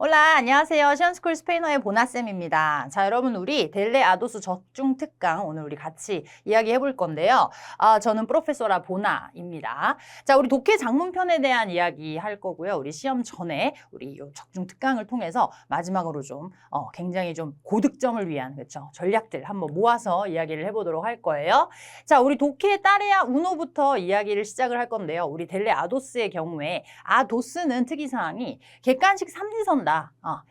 올라, 안녕하세요. 시원스쿨 스페인어의 보나쌤입니다. 자, 여러분, 우리 델레 아도스 적중 특강 오늘 우리 같이 이야기해 볼 건데요. 저는 프로페서라 보나입니다. 자, 우리 독해 장문편에 대한 이야기 할 거고요. 우리 시험 전에 우리 이 적중 특강을 통해서 마지막으로 좀 굉장히 좀 고득점을 위한 그렇죠? 전략들 한번 모아서 이야기를 해보도록 할 거예요. 자, 우리 독해 따레아 우노부터 이야기를 시작을 할 건데요. 우리 델레 아도스의 경우에 아도스는 특이사항이 객관식 삼지선다.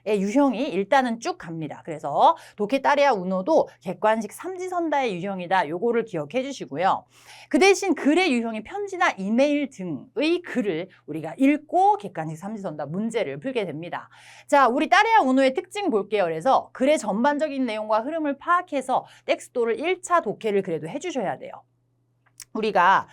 의 유형이 일단은 쭉 갑니다. 그래서 독해 따레아 우노도 객관식 삼지선다의 유형이다. 요거를 기억해 주시고요. 그 대신 글의 유형이 편지나 이메일 등의 글을 우리가 읽고 객관식 삼지선다 문제를 풀게 됩니다. 자, 우리 따레아 우노의 특징 볼게요. 그래서 글의 전반적인 내용과 흐름을 파악해서 텍스토를 1차 독해를 그래도 해주셔야 돼요. 우리가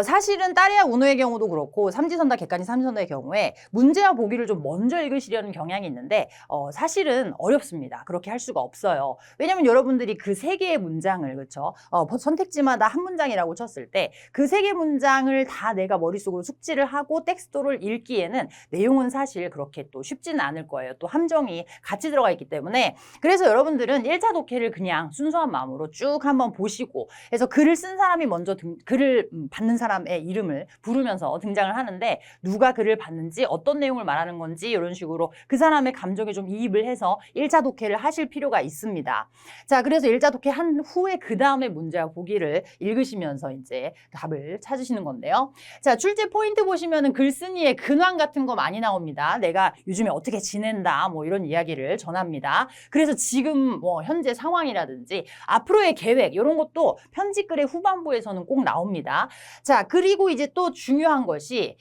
사실은 따레아 우노의 경우도 그렇고 삼지선다, 객관식 삼지선다의 경우에 문제와 보기를 좀 먼저 읽으시려는 경향이 있는데 사실은 어렵습니다. 그렇게 할 수가 없어요. 왜냐하면 여러분들이 그 세 개의 문장을 그렇죠? 선택지마다 한 문장이라고 쳤을 때 그 세 개 문장을 다 내가 머릿속으로 숙지를 하고 텍스토를 읽기에는 내용은 사실 그렇게 또 쉽지는 않을 거예요. 또 함정이 같이 들어가 있기 때문에 그래서 여러분들은 1차 독해를 그냥 순수한 마음으로 쭉 한번 보시고 그래서 글을 쓴 사람이 먼저 글을 받는 사람의 이름을 부르면서 등장을 하는데 누가 글을 받는지 어떤 내용을 말하는 건지 이런 식으로 그 사람의 감정에 좀 이입을 해서 1차 독해를 하실 필요가 있습니다. 자, 그래서 1차 독해 한 후에 그 다음에 문제와 보기를 읽으시면서 이제 답을 찾으시는 건데요. 자, 출제 포인트 보시면은 글쓴이의 근황 같은 거 많이 나옵니다. 내가 요즘에 어떻게 지낸다 뭐 이런 이야기를 전합니다. 그래서 지금 뭐 현재 상황이라든지 앞으로의 계획 이런 것도 편집글의 후반부에서는 꼭 나옵니다. 자, 그리고 이제 또 중요한 것이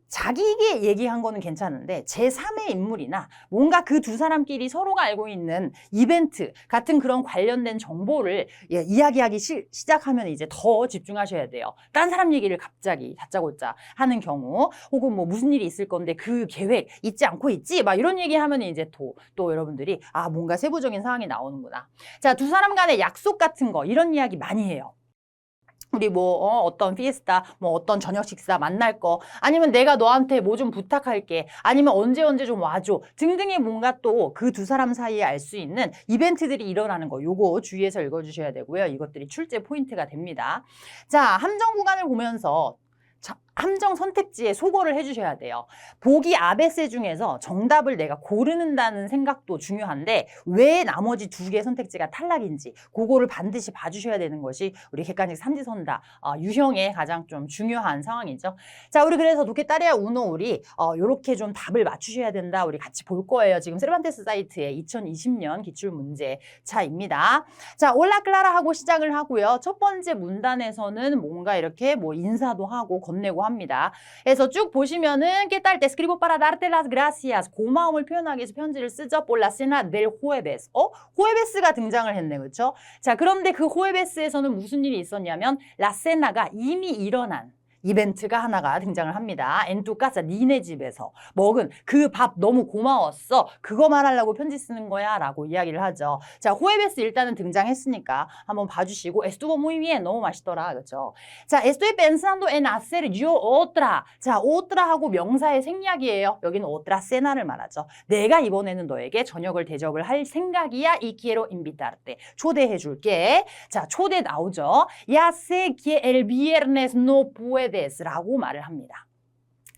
자기에게 얘기한 거는 괜찮은데 제3의 인물이나 뭔가 그 두 사람끼리 서로가 알고 있는 이벤트 같은 그런 관련된 정보를 이야기하기 시작하면 이제 더 집중하셔야 돼요. 딴 사람 얘기를 갑자기 다짜고짜 하는 경우 혹은 뭐 무슨 일이 있을 건데 그 계획 잊지 않고 있지? 막 이런 얘기하면 이제 또 여러분들이 뭔가 세부적인 상황이 나오는구나. 자, 두 사람 간의 약속 같은 거 이런 이야기 많이 해요. 우리 어떤 피에스타, 어떤 저녁 식사 만날 거, 아니면 내가 너한테 뭐 좀 부탁할게, 아니면 언제 좀 와줘 등등의 뭔가 또 그 두 사람 사이에 알 수 있는 이벤트들이 일어나는 거 요거 주의해서 읽어주셔야 되고요. 이것들이 출제 포인트가 됩니다. 자, 함정 구간을 보면서 함정 선택지에 소거를 해주셔야 돼요. 보기 아베세 중에서 정답을 내가 고르는다는 생각도 중요한데 왜 나머지 두 개 선택지가 탈락인지 그거를 반드시 봐주셔야 되는 것이 우리 객관식 삼지선다 유형의 가장 좀 중요한 상황이죠. 자, 우리 그래서 독해 따레아 우노 우리 요렇게 좀 답을 맞추셔야 된다. 우리 같이 볼 거예요. 지금 세르반테스 사이트의 2020년 기출문제차입니다. 자, 올라 클라라 하고 시작을 하고요. 첫 번째 문단에서는 뭔가 이렇게 뭐 인사도 하고 건네고 합니다. 그래서 쭉 보시면은 ¿Qué tal? Te escribo para darte las gracias. 고마움을 표현하기 위해서 편지를 쓰죠. Por la cena del jueves. jueves가 등장을 했네. 그렇죠? 자, 그런데 그 jueves에서는 무슨 일이 있었냐면 la cena가 이미 일어난 이벤트가 하나가 등장을 합니다. En tu casa, 니네 집에서 먹은 그 밥 너무 고마웠어. 그거 말하려고 편지 쓰는 거야 라고 이야기를 하죠. 자, 호에베스 일단은 등장했으니까 한번 봐주시고 Estuvo muy bien, 너무 맛있더라. 그렇죠? 자, Estoy pensando en hacer yo otra. 자, otra 하고 명사의 생략이에요. 여기는 otra cena를 말하죠. 내가 이번에는 너에게 저녁을 대접을 할 생각이야. Y quiero invitarte. 초대해 줄게. 자, 초대 나오죠. Ya sé que el viernes no puedes 라고 말을 합니다.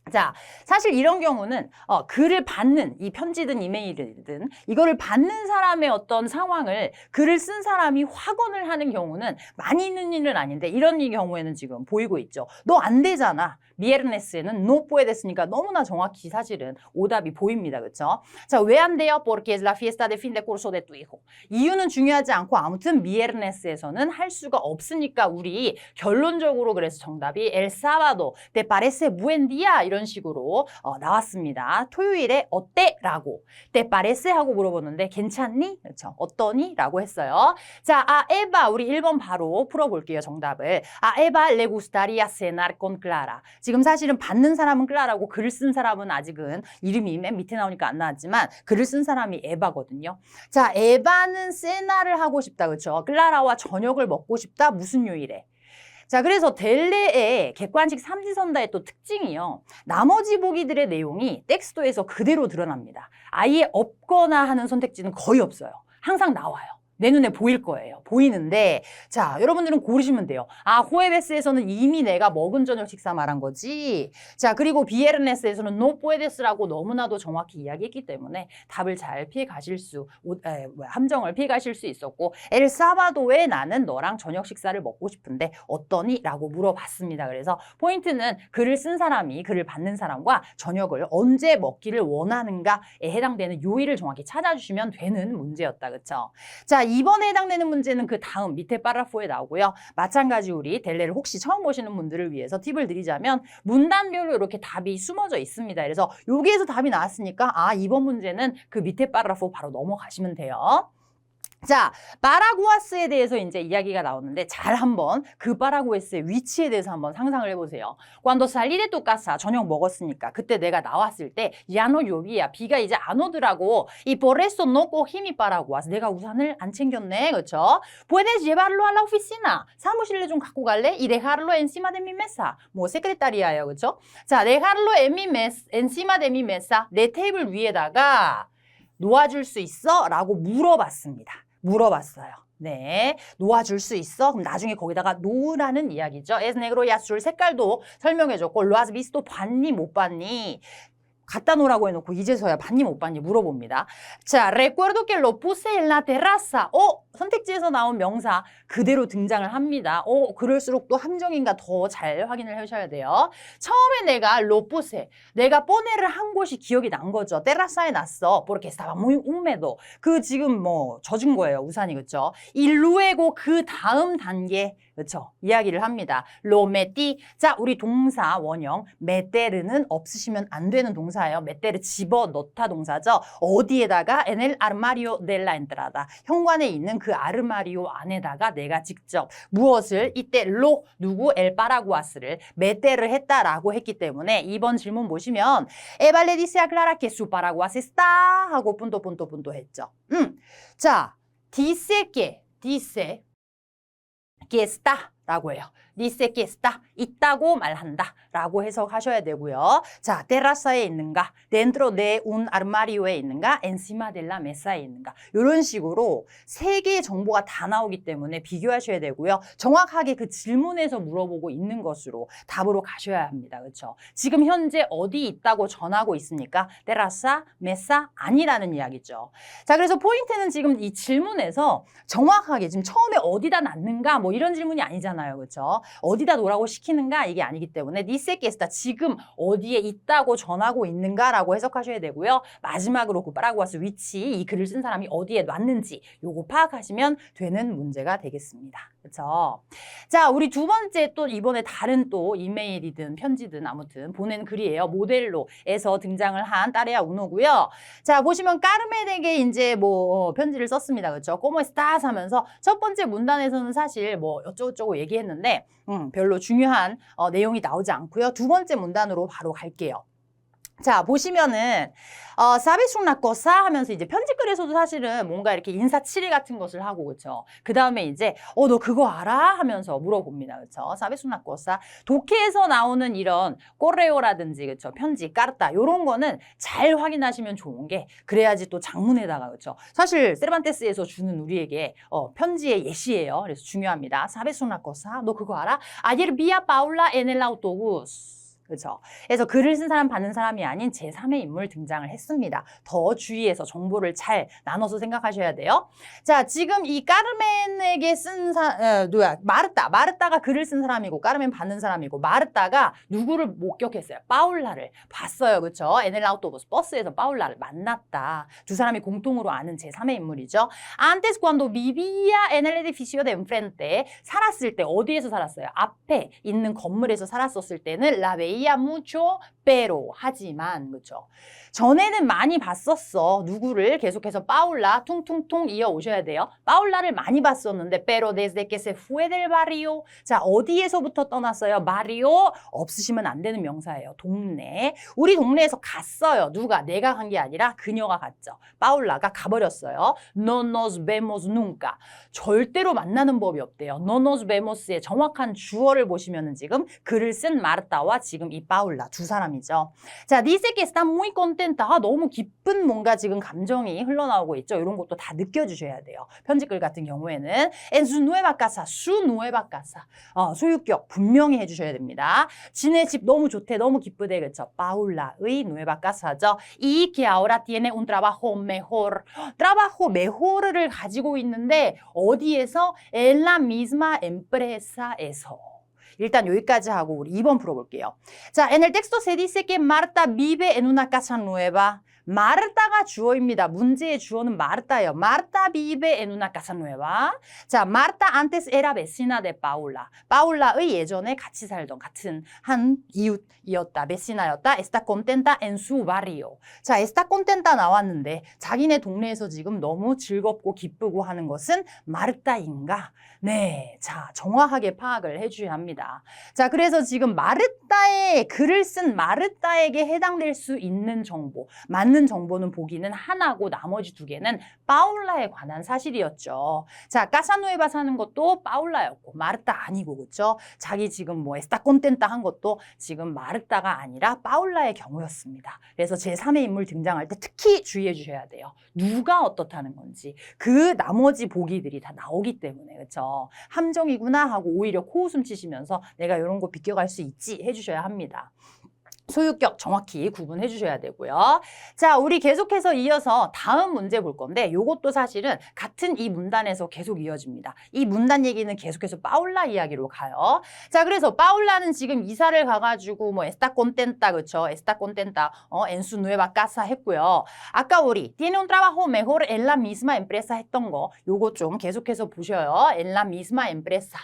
자, 사실 이런 경우는 글을 받는 이 편지든 이메일이든 이거를 받는 사람의 어떤 상황을 글을 쓴 사람이 확언을 하는 경우는 많이 있는 일은 아닌데 이런 경우에는 지금 보이고 있죠. 너 안 되잖아. 미에르네스에는 no puedes니까 너무나 정확히 사실은 오답이 보입니다. 그렇죠? 자, 왜 안 돼요? Porque es la fiesta de fin de curso de tu hijo. 이유는 중요하지 않고 아무튼 미에르네스에서는 할 수가 없으니까 우리 결론적으로 그래서 정답이 el sábado te parece buen día 이런 식으로 나왔습니다. 토요일에 어때? 라고 te parece 하고 물어보는데 괜찮니? 그렇죠? 어떠니? 라고 했어요. 자, 에바 우리 1번 바로 풀어볼게요. 정답을. 에바 le gustaría cenar con Clara. 지금 사실은 받는 사람은 클라라고 글을 쓴 사람은 아직은 이름이 맨 밑에 나오니까 안 나왔지만 글을 쓴 사람이 에바거든요. 자, 에바는 세나를 하고 싶다. 그렇죠? 클라라와 저녁을 먹고 싶다. 무슨 요일에? 자, 그래서 델레의 객관식 삼지선다의 또 특징이요. 나머지 보기들의 내용이 텍스트에서 그대로 드러납니다. 아예 없거나 하는 선택지는 거의 없어요. 항상 나와요. 내 눈에 보일 거예요. 보이는데 자, 여러분들은 고르시면 돼요. 아, 호에베스에서는 이미 내가 먹은 저녁 식사 말한 거지. 자, 그리고 비에르네스에서는 no puedes라고 너무나도 정확히 이야기했기 때문에 답을 잘 피해 가실 함정을 피해 가실 수 있었고 엘사바도에 나는 너랑 저녁 식사를 먹고 싶은데 어떠니? 라고 물어봤습니다. 그래서 포인트는 글을 쓴 사람이 글을 받는 사람과 저녁을 언제 먹기를 원하는가에 해당되는 요일을 정확히 찾아주시면 되는 문제였다. 그쵸? 자, 이번에 해당되는 문제는 그 다음 밑에 파라포에 나오고요. 마찬가지 우리 델레를 혹시 처음 보시는 분들을 위해서 팁을 드리자면 문단별로 이렇게 답이 숨어져 있습니다. 그래서 여기에서 답이 나왔으니까 아, 이번 문제는 그 밑에 파라포 바로 넘어가시면 돼요. 자, 파라구아스에 대해서 이제 이야기가 나오는데 잘 한번 그 파라구아스의 위치에 대해서 한번 상상을 해보세요. Cuando salí de tu casa, 저녁 먹었으니까 그때 내가 나왔을 때 ya no llovía, 비가 이제 안 오더라고. Y por eso no cogí mi paraguas. 내가 우산을 안 챙겼네, 그렇죠? Puedes llevarlo a la oficina. 사무실에 좀 갖고 갈래? Y dejarlo encima de mi mesa. 뭐 세크레타리아예요, 그렇죠? 자, dejarlo encima de mi mesa. 내 테이블 위에다가 놓아줄 수 있어? 라고 물어봤습니다. 물어봤어요. 네, 놓아줄 수 있어? 그럼 나중에 거기다가 놓으라는 이야기죠. Es negro y azul 색깔도 설명해줬고 lo has visto 봤니 못 봤니? 갖다 놓으라고 해놓고 이제서야 봤니 못 봤니 물어봅니다. 자, recuerdo que lo puse en la terraza. 선택지에서 나온 명사 그대로 등장을 합니다. 그럴수록 또 함정인가 더 잘 확인을 하셔야 돼요. 처음에 내가 lo puse, 내가 뽀네를 한 곳이 기억이 난 거죠. terraza에 놨어. porque estaba muy húmedo. 그 지금 뭐 젖은 거예요. 우산이, 그렇죠? y luego 그 다음 단계, 그렇죠? 이야기를 합니다. lo metí. 자, 우리 동사 원형 meter는 없으시면 안 되는 동사예요. meter 집어넣다 동사죠. 어디에다가 en el armario de la entrada. 현관에 있는 그 아르마리오 안에다가 내가 직접 무엇을 이때 로 누구 엘 파라구아스를 meter를 했다라고 했기 때문에 이번 질문 보시면 Eva le dice a Clara que su paraguas está 하고 punto 했죠. 자, dice que está 라고 해요. dice que está, 있다고 말한다 라고 해석하셔야 되고요. 자, terraza에 있는가, dentro de un armario에 있는가, encima de la mesa에 있는가, 이런 식으로 세 개의 정보가 다 나오기 때문에 비교하셔야 되고요. 정확하게 그 질문에서 물어보고 있는 것으로 답으로 가셔야 합니다. 그렇죠? 지금 현재 어디 있다고 전하고 있습니까? terraza, mesa 아니라는 이야기죠. 자, 그래서 포인트는 지금 이 질문에서 정확하게 지금 처음에 어디다 놨는가 뭐 이런 질문이 아니잖아요. 그렇죠? 어디다 놓으라고 시키는가 이게 아니기 때문에 dice que está 지금 어디에 있다고 전하고 있는가라고 해석하셔야 되고요. 마지막으로 그 파라구아스 위치, 이 글을 쓴 사람이 어디에 놨는지 요거 파악하시면 되는 문제가 되겠습니다. 그렇죠? 자, 우리 두 번째 또 이번에 다른 또 이메일이든 편지든 아무튼 보낸 글이에요. 모델로에서 등장을 한 따레아 우노고요. 자, 보시면 까르멘에게 이제 뭐 편지를 썼습니다. 그렇죠? ¿Cómo estás? 하면서 첫 번째 문단에서는 사실 뭐 어쩌고저쩌고 얘기했는데 별로 중요한 내용이 나오지 않고요. 두 번째 문단으로 바로 갈게요. 자, 보시면은 sabes una cosa 하면서 이제 편지글에서도 사실은 뭔가 이렇게 인사치레 같은 것을 하고, 그렇죠? 그 다음에 이제 너 그거 알아? 하면서 물어봅니다. 그렇죠? sabes una cosa. 독해에서 나오는 이런 꼬레오라든지, 그렇죠? 편지, 까르타 이런 거는 잘 확인하시면 좋은 게 그래야지 또 장문에다가, 그렇죠? 사실 세르반테스에서 주는 우리에게 편지의 예시예요. 그래서 중요합니다. sabes una cosa. 너 그거 알아? Ayer vi a Paula en el autobús. 그렇죠? 그래서 글을 쓴 사람 받는 사람이 아닌 제3의 인물 등장을 했습니다. 더 주의해서 정보를 잘 나눠서 생각하셔야 돼요. 자, 지금 이 까르멘에게 쓴 마르타가 글을 쓴 사람이고 까르멘 받는 사람이고 마르타가 누구를 목격했어요? 파울라를 봤어요. 그렇죠? 에넬 아우토부스 버스에서 파울라를 만났다. 두 사람이 공통으로 아는 제3의 인물이죠. Antes cuando vivía en el edificio de enfrente 살았을 때 어디에서 살았어요? 앞에 있는 건물에서 살았었을 때는 la veía mucho, pero 하지만 그렇죠. 전에는 많이 봤었어. 누구를 계속해서 파울라 퉁퉁퉁 이어 오셔야 돼요. 파울라를 많이 봤었는데 pero desde que se fue del barrio. 자, 어디에서부터 떠났어요? barrio 없으시면 안 되는 명사예요. 동네. 우리 동네에서 갔어요. 누가? 내가 간 게 아니라 그녀가 갔죠. 파울라가 가버렸어요. No nos vemos nunca. 절대로 만나는 법이 없대요. No nos vemos의 정확한 주어를 보시면은 지금 글을 쓴 마르타와 지금 이 파울라 두 사람이죠. 자, dice que está muy contenta. 너무 기쁜 뭔가 지금 감정이 흘러나오고 있죠. 이런 것도 다 느껴주셔야 돼요. 편집글 같은 경우에는 en su nueva casa, su nueva casa. 소유격 분명히 해주셔야 됩니다. 지네 집 너무 좋대, 너무 기쁘대, 그렇죠? 파울라의 nueva casa죠. y que ahora tiene un trabajo mejor. trabajo mejor를 가지고 있는데 어디에서? en la misma empresa에서. 일단 여기까지 하고 우리 2번 풀어볼게요. 자, en el texto se dice que Marta vive en una casa nueva. 마르타가 주어입니다. 문제의 주어는 마르타예요. Marta vive en una casa nueva. 자, Marta antes era vecina de Paula. 파울라의 예전에 같이 살던 같은 한 이웃이었다. vecina였다. Está contenta en su barrio. 자, está contenta 나왔는데 자기네 동네에서 지금 너무 즐겁고 기쁘고 하는 것은 마르타인가? 네, 자, 정확하게 파악을 해주셔야 합니다. 자, 그래서 지금 마르타의 글을 쓴 마르타에게 해당될 수 있는 정보, 맞는 정보는 보기는 하나고 나머지 두 개는 파울라에 관한 사실이었죠. 자, 까사누에바 사는 것도 파울라였고 마르타 아니고 그렇죠? 자기 지금 뭐 에스타 콘텐타 한 것도 지금 마르타가 아니라 파울라의 경우였습니다. 그래서 제3의 인물 등장할 때 특히 주의해 주셔야 돼요. 누가 어떻다는 건지 그 나머지 보기들이 다 나오기 때문에 그렇죠? 함정이구나 하고 오히려 코웃음 치시면서 내가 이런 거 비껴갈 수 있지 해주셔야 합니다. 소유격 정확히 구분해 주셔야 되고요. 자, 우리 계속해서 이어서 다음 문제 볼 건데 요것도 사실은 같은 이 문단에서 계속 이어집니다. 이 문단 얘기는 계속해서 파울라 이야기로 가요. 자, 그래서 파울라는 지금 이사를 가가지고 뭐 에스타 콘텐타 그쵸? 에스타 콘텐타 en su nueva casa 했고요. 아까 우리 tiene un trabajo mejor en la misma empresa 했던 거 요거 좀 계속해서 보셔요. en la misma empresa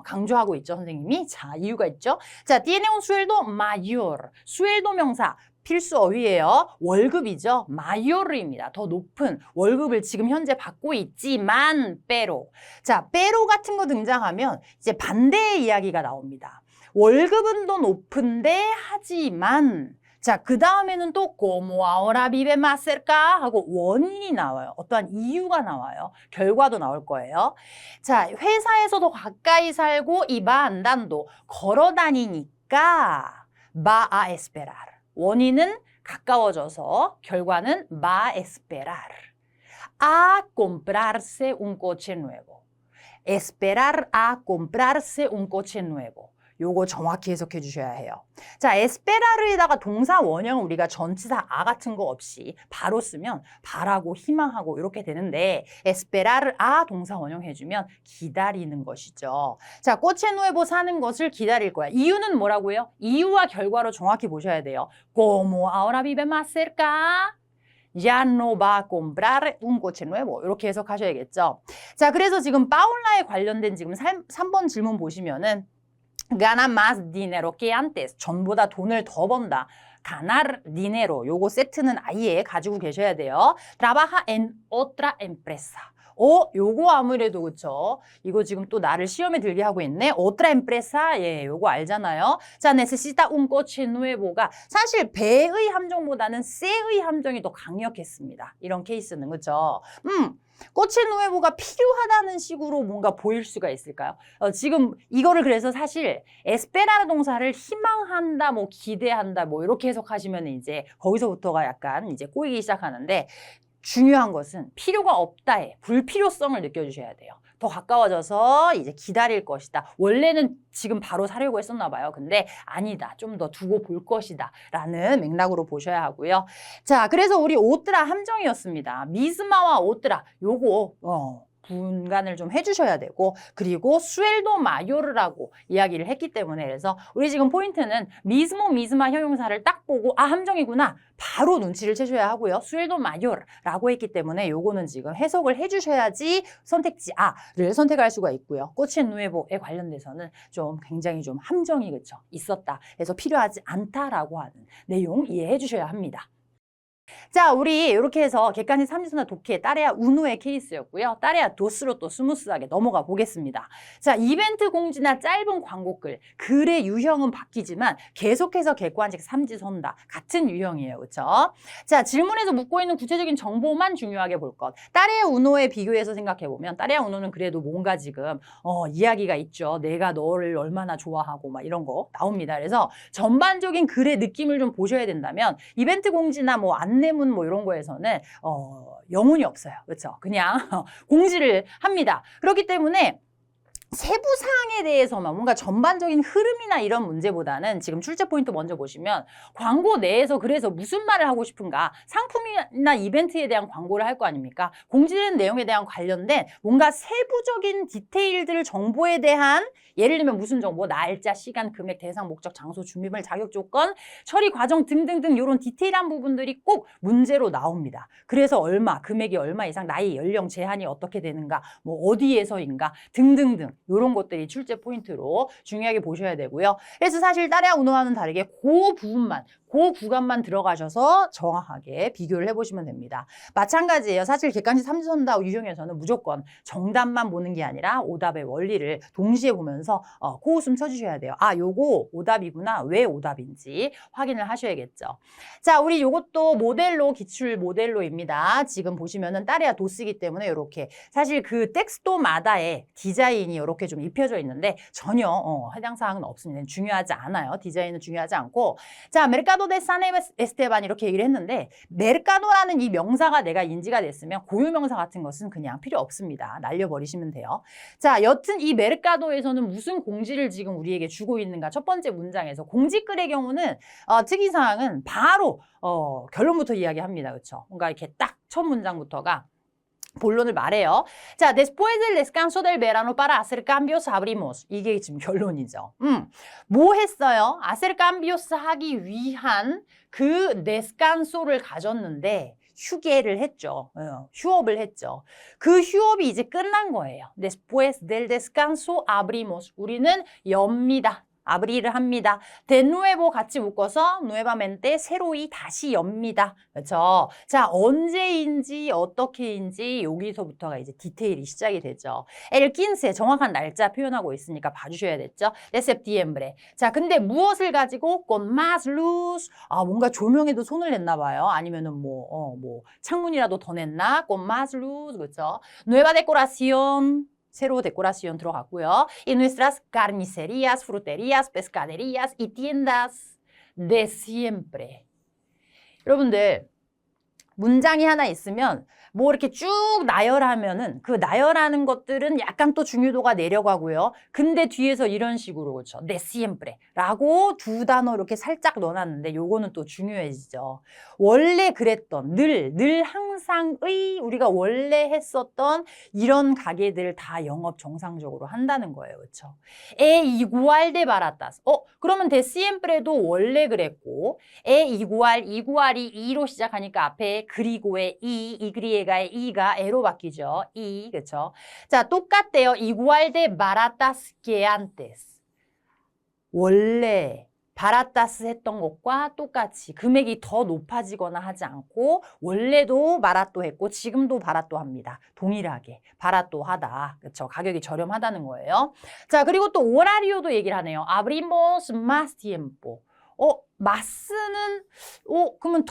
강조하고 있죠, 선생님이. 자, 이유가 있죠. 자, tiene un sueldo mayor. 수엘도 명사 필수 어휘예요. 월급이죠. 마요르입니다. 더 높은 월급을 지금 현재 받고 있지만 pero. 자, pero 같은 거 등장하면 이제 반대의 이야기가 나옵니다. 월급은 더 높은데 하지만 자, 그 다음에는 또 como ahora vive más cerca 하고 원인이 나와요. 어떠한 이유가 나와요. 결과도 나올 거예요. 자, 회사에서도 가까이 살고 y va andando 걸어 다니니까 va a esperar. 원인은 가까워져서 결과는 va a esperar. A comprarse un coche nuevo. Esperar a comprarse un coche nuevo. 요거 정확히 해석해 주셔야 해요. 자, 에스페라르에다가 동사 원형 우리가 전치사 아 같은 거 없이 바로 쓰면 바라고 희망하고 이렇게 되는데 에스페라르 아 동사 원형 해주면 기다리는 것이죠. 자, 꼬체누에보 사는 것을 기다릴 거야. 이유는 뭐라고요? 이유와 결과로 정확히 보셔야 돼요. Como ahora vive más cerca. Ya no va a comprar un coche nuevo. 이렇게 해석하셔야겠죠. 자, 그래서 지금 파울라에 관련된 지금 3번 질문 보시면은 gana más dinero que antes. 전보다 돈을 더 번다. ganar dinero. 요거 세트는 아예 가지고 계셔야 돼요. trabaja en otra empresa. 요거 아무래도 그쵸? 이거 지금 또 나를 시험에 들게 하고 있네. otra empresa. 예, 요거 알잖아요. 자, necesita un coche nuevo가 사실 배의 함정보다는 세의 함정이 더 강력했습니다. 이런 케이스는 그쵸? 꼬체 누에보가 필요하다는 식으로 뭔가 보일 수가 있을까요? 지금 이거를 그래서 사실 에스페라르 동사를 희망한다, 뭐 기대한다, 뭐 이렇게 해석하시면 이제 거기서부터가 약간 이제 꼬이기 시작하는데 중요한 것은 필요가 없다에 불필요성을 느껴주셔야 돼요. 더 가까워져서 이제 기다릴 것이다. 원래는 지금 바로 사려고 했었나 봐요. 근데 아니다. 좀 더 두고 볼 것이다. 라는 맥락으로 보셔야 하고요. 자, 그래서 우리 오뜨라 함정이었습니다. 미스마와 오뜨라 요거 분간을 좀 해주셔야 되고 그리고 수엘도 마요르라고 이야기를 했기 때문에 그래서 우리 지금 포인트는 미스모 미스마 형용사를 딱 보고 아 함정이구나 바로 눈치를 채셔야 하고요. 수엘도 마요르라고 했기 때문에 요거는 지금 해석을 해주셔야지 선택지 A를 선택할 수가 있고요. 꼬치 누에보에 관련돼서는 좀 굉장히 좀 함정이 그쵸 있었다. 그래서 필요하지 않다라고 하는 내용 이해해 주셔야 합니다. 자, 우리 이렇게 해서 객관식 삼지선다 독해 따레아 우노의 케이스였고요. 따레아 도스로 또 스무스하게 넘어가 보겠습니다. 자, 이벤트 공지나 짧은 광고글, 글의 유형은 바뀌지만 계속해서 객관식 삼지선다 같은 유형이에요. 그렇죠? 자, 질문에서 묻고 있는 구체적인 정보만 중요하게 볼 것. 따레아 우노에 비교해서 생각해 보면 따레아 우노는 그래도 뭔가 지금 이야기가 있죠. 내가 너를 얼마나 좋아하고 막 이런 거 나옵니다. 그래서 전반적인 글의 느낌을 좀 보셔야 된다면 이벤트 공지나 뭐 안내문 뭐 이런 거에서는 영혼이 없어요. 그렇죠? 그냥 공지를 합니다. 그렇기 때문에 세부 사항에 대해서만 뭔가 전반적인 흐름이나 이런 문제보다는 지금 출제 포인트 먼저 보시면 광고 내에서 그래서 무슨 말을 하고 싶은가 상품이나 이벤트에 대한 광고를 할 거 아닙니까? 공지되는 내용에 대한 관련된 뭔가 세부적인 디테일들 정보에 대한 예를 들면 무슨 정보, 날짜, 시간, 금액, 대상, 목적, 장소, 준비물, 자격 조건, 처리 과정 등등등 이런 디테일한 부분들이 꼭 문제로 나옵니다. 그래서 얼마, 금액이 얼마 이상, 나이, 연령 제한이 어떻게 되는가, 뭐 어디에서인가 등등등 이런 것들이 출제 포인트로 중요하게 보셔야 되고요. 그래서 사실 따레아 우노와는 다르게 그 부분만 그 구간만 들어가셔서 정확하게 비교를 해보시면 됩니다. 마찬가지예요. 사실 객관식 삼지선다 유형에서는 무조건 정답만 보는 게 아니라 오답의 원리를 동시에 보면서 코웃음 쳐주셔야 돼요. 아, 요거 오답이구나. 왜 오답인지 확인을 하셔야겠죠. 자, 우리 요것도 모델로 기출 모델로입니다. 지금 보시면은 따레아 도스이기 때문에 이렇게 사실 그 텍스토마다의 디자인이 이렇게 좀 입혀져 있는데 전혀 해당 사항은 없습니다. 중요하지 않아요. 디자인은 중요하지 않고 자, 메르카도 데 사네 에스테반 이렇게 얘기를 했는데 메르카도라는 이 명사가 내가 인지가 됐으면 고유명사 같은 것은 그냥 필요 없습니다. 날려버리시면 돼요. 자, 여튼 이 메르카도에서는 무슨 공지를 지금 우리에게 주고 있는가 첫 번째 문장에서 공지글의 경우는 특이사항은 바로 결론부터 이야기합니다. 그렇죠? 뭔가 이렇게 딱 첫 문장부터가 본론을 말해요. 자, después del descanso del verano para hacer cambios abrimos. 이게 지금 결론이죠. 뭐 했어요? hacer cambios 하기 위한 그 descanso를 가졌는데 휴게를 했죠. 휴업을 했죠. 그 휴업이 이제 끝난 거예요. después del descanso abrimos. 우리는 엽니다. 아브리를 합니다. de nuevo 같이 묶어서 nuevamente 새로이 다시 엽니다. 그렇죠? 자, 언제인지 어떻게인지 여기서부터가 이제 디테일이 시작이 되죠. el 15 정확한 날짜 표현하고 있으니까 봐주셔야 됐죠. de septiembre. 자, 근데 무엇을 가지고 con más luz. 뭔가 조명에도 손을 냈나 봐요. 아니면은 뭐 창문이라도 더 냈나? con más luz. 그렇죠? nueva decoración. 새로 데코라시온 들어갔고요. Y nuestras carnicerías, fruterías, pescaderías y tiendas de siempre. 여러분들 문장이 하나 있으면 뭐 이렇게 쭉 나열하면은 그 나열하는 것들은 약간 또 중요도가 내려가고요. 근데 뒤에서 이런 식으로 그렇죠. de siempre 라고 두 단어 이렇게 살짝 넣어놨는데 요거는 또 중요해지죠. 원래 그랬던 늘 항상의 우리가 원래 했었던 이런 가게들 다 영업 정상적으로 한다는 거예요. 그렇죠? e igual de baratas. 그러면 de siempre도 원래 그랬고 e igual이 2로 시작하니까 앞에 그리고의 이그리에가의 이가 에로 바뀌죠. 그렇죠? 자, 똑같대요. igual de baratas que antes. 원래 바라타스 했던 것과 똑같이 금액이 더 높아지거나 하지 않고 원래도 바라또 했고 지금도 바라또 합니다. 동일하게 바라또 하다. 그렇죠? 가격이 저렴하다는 거예요. 자, 그리고 또 오라리오도 얘기를 하네요. abrimos más tiempo. 마스는 그러면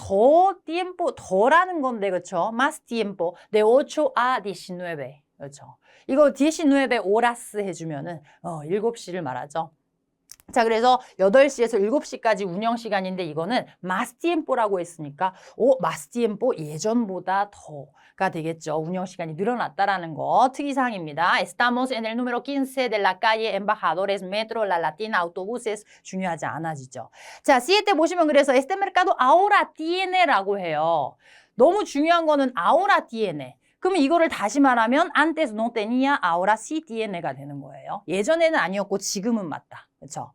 tiempo 더라는 건데 그렇죠? más tiempo de 8 a 19. 그렇죠? 이거 19 horas 해주면은 7시를 말하죠. 자, 그래서 8시에서 7시까지 운영 시간인데 이거는 마스티엠뽀라고 했으니까 마스티엠뽀 예전보다 더가 되겠죠. 운영 시간이 늘어났다라는 거 특이사항입니다. Estamos en el número 15 de la calle Embajadores Metro La Latina Autobuses 중요하지 않아지죠. 자, C때 보시면 그래서 Este mercado ahora tiene라고 해요. 너무 중요한 거는 ahora tiene. 그러면 이거를 다시 말하면 antes no tenía, ahora sí tiene가 되는 거예요. 예전에는 아니었고 지금은 맞다. 그렇죠?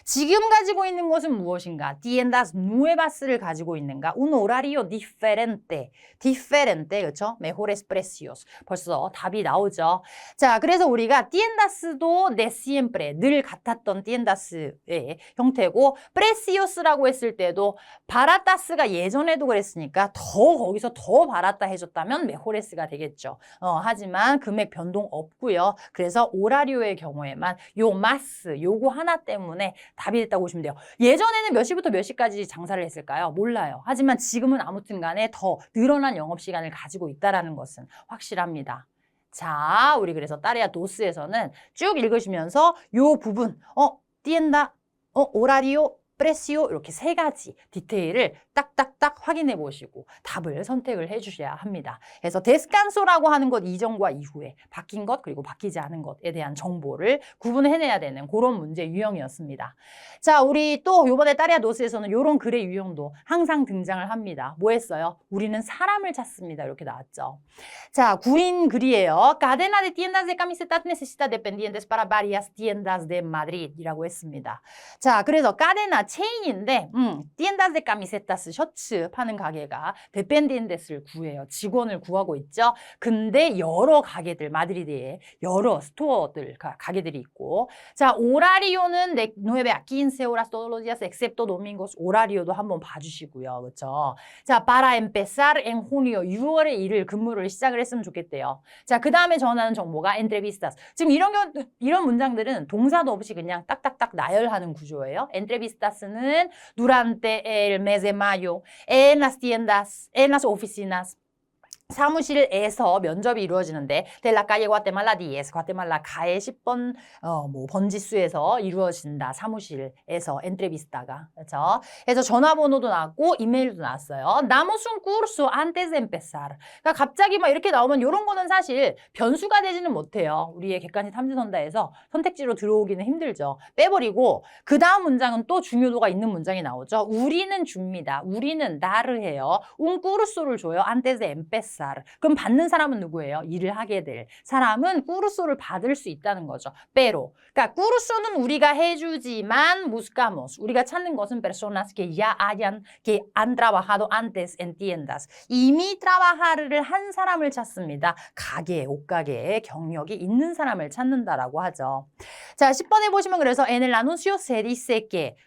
지금 가지고 있는 것은 무엇인가? Tiendas nuevas를 가지고 있는가? Un horario diferente. diferente, 그렇죠? Mejores precios. 벌써 답이 나오죠. 자, 그래서 우리가 tiendas도 de siempre, 늘 같았던 tiendas의 형태고 precios라고 했을 때도 baratas가 예전에도 그랬으니까 거기서 더 바랐다 해줬다면 mejores가 되겠죠. 하지만 금액 변동 없고요. 그래서 오라리오의 경우에만 요 마스, 요거 하나 때문에 답이 됐다고 보시면 돼요. 예전에는 몇 시부터 몇 시까지 장사를 했을까요? 몰라요. 하지만 지금은 아무튼 간에 더 늘어난 영업시간을 가지고 있다는 것은 확실합니다. 자, 우리 그래서 따레아 도스에서는 쭉 읽으시면서 요 부분, tienda, 오라리오, 프레시오 이렇게 세 가지 디테일을 딱딱딱 확인해 보시고 답을 선택을 해 주셔야 합니다. 그래서 데스칸소라고 하는 것 이전과 이후에 바뀐 것 그리고 바뀌지 않은 것에 대한 정보를 구분해내야 되는 그런 문제 유형이었습니다. 자, 우리 또 이번에 따레아 노스에서는 이런 글의 유형도 항상 등장을 합니다. 뭐 했어요? 우리는 사람을 찾습니다. 이렇게 나왔죠. 자, 구인 글이에요. Cadena de tiendas de camisetas necesita dependientes para varias tiendas de Madrid 이라고 했습니다. 자, 그래서 까데나 체인인데 tiendas de camisetas 셔츠 파는 가게가 dependientes를 구해요. 직원을 구하고 있죠. 근데 여러 가게들 마드리드에 여러 스토어들 가게들이 있고 자, 오라리오는 9 a 15 horas todos los días excepto domingos 오라리오도 한번 봐주시고요. 그렇죠? 자, para empezar en junio 6월에 일을 근무를 시작을 했으면 좋겠대요. 자, 그 다음에 전하는 정보가 entrevistas. 지금 이런 문장들은 동사도 없이 그냥 딱딱딱 나열하는 구조예요. entrevistas는 durante el mes de mayo en las tiendas, en las oficinas 사무실에서 면접이 이루어지는데 de la calle Guatemala 10, 과테말라 가의 10번 번지수에서 이루어진다. 사무실에서 entrevista가. 그렇죠? 그래서 전화번호도 나왔고 이메일도 나왔어요. Damos un curso antes de empezar. 그러니까 갑자기 막 이렇게 나오면 이런 거는 사실 변수가 되지는 못해요. 우리의 객관식 탐지선다에서 선택지로 들어오기는 힘들죠. 빼버리고 그 다음 문장은 또 중요도가 있는 문장이 나오죠. 우리는 줍니다. 우리는 나를 해요. un curso를 줘요. antes de empezar. 그럼 받는 사람은 누구예요? 일을 하게 될 사람은 꾸르소를 받을 수 있다는 거죠. pero. 그러니까 꾸르소는 우리가 해주지만 buscamos. 우리가 찾는 것은 personas que ya hayan, que han trabajado antes en tiendas. 이미 trabajar을 한 사람을 찾습니다. 가게, 옷가게에 경력이 있는 사람을 찾는다라고 하죠. 자, 10번에 보시면 그래서 en el anuncio se dice que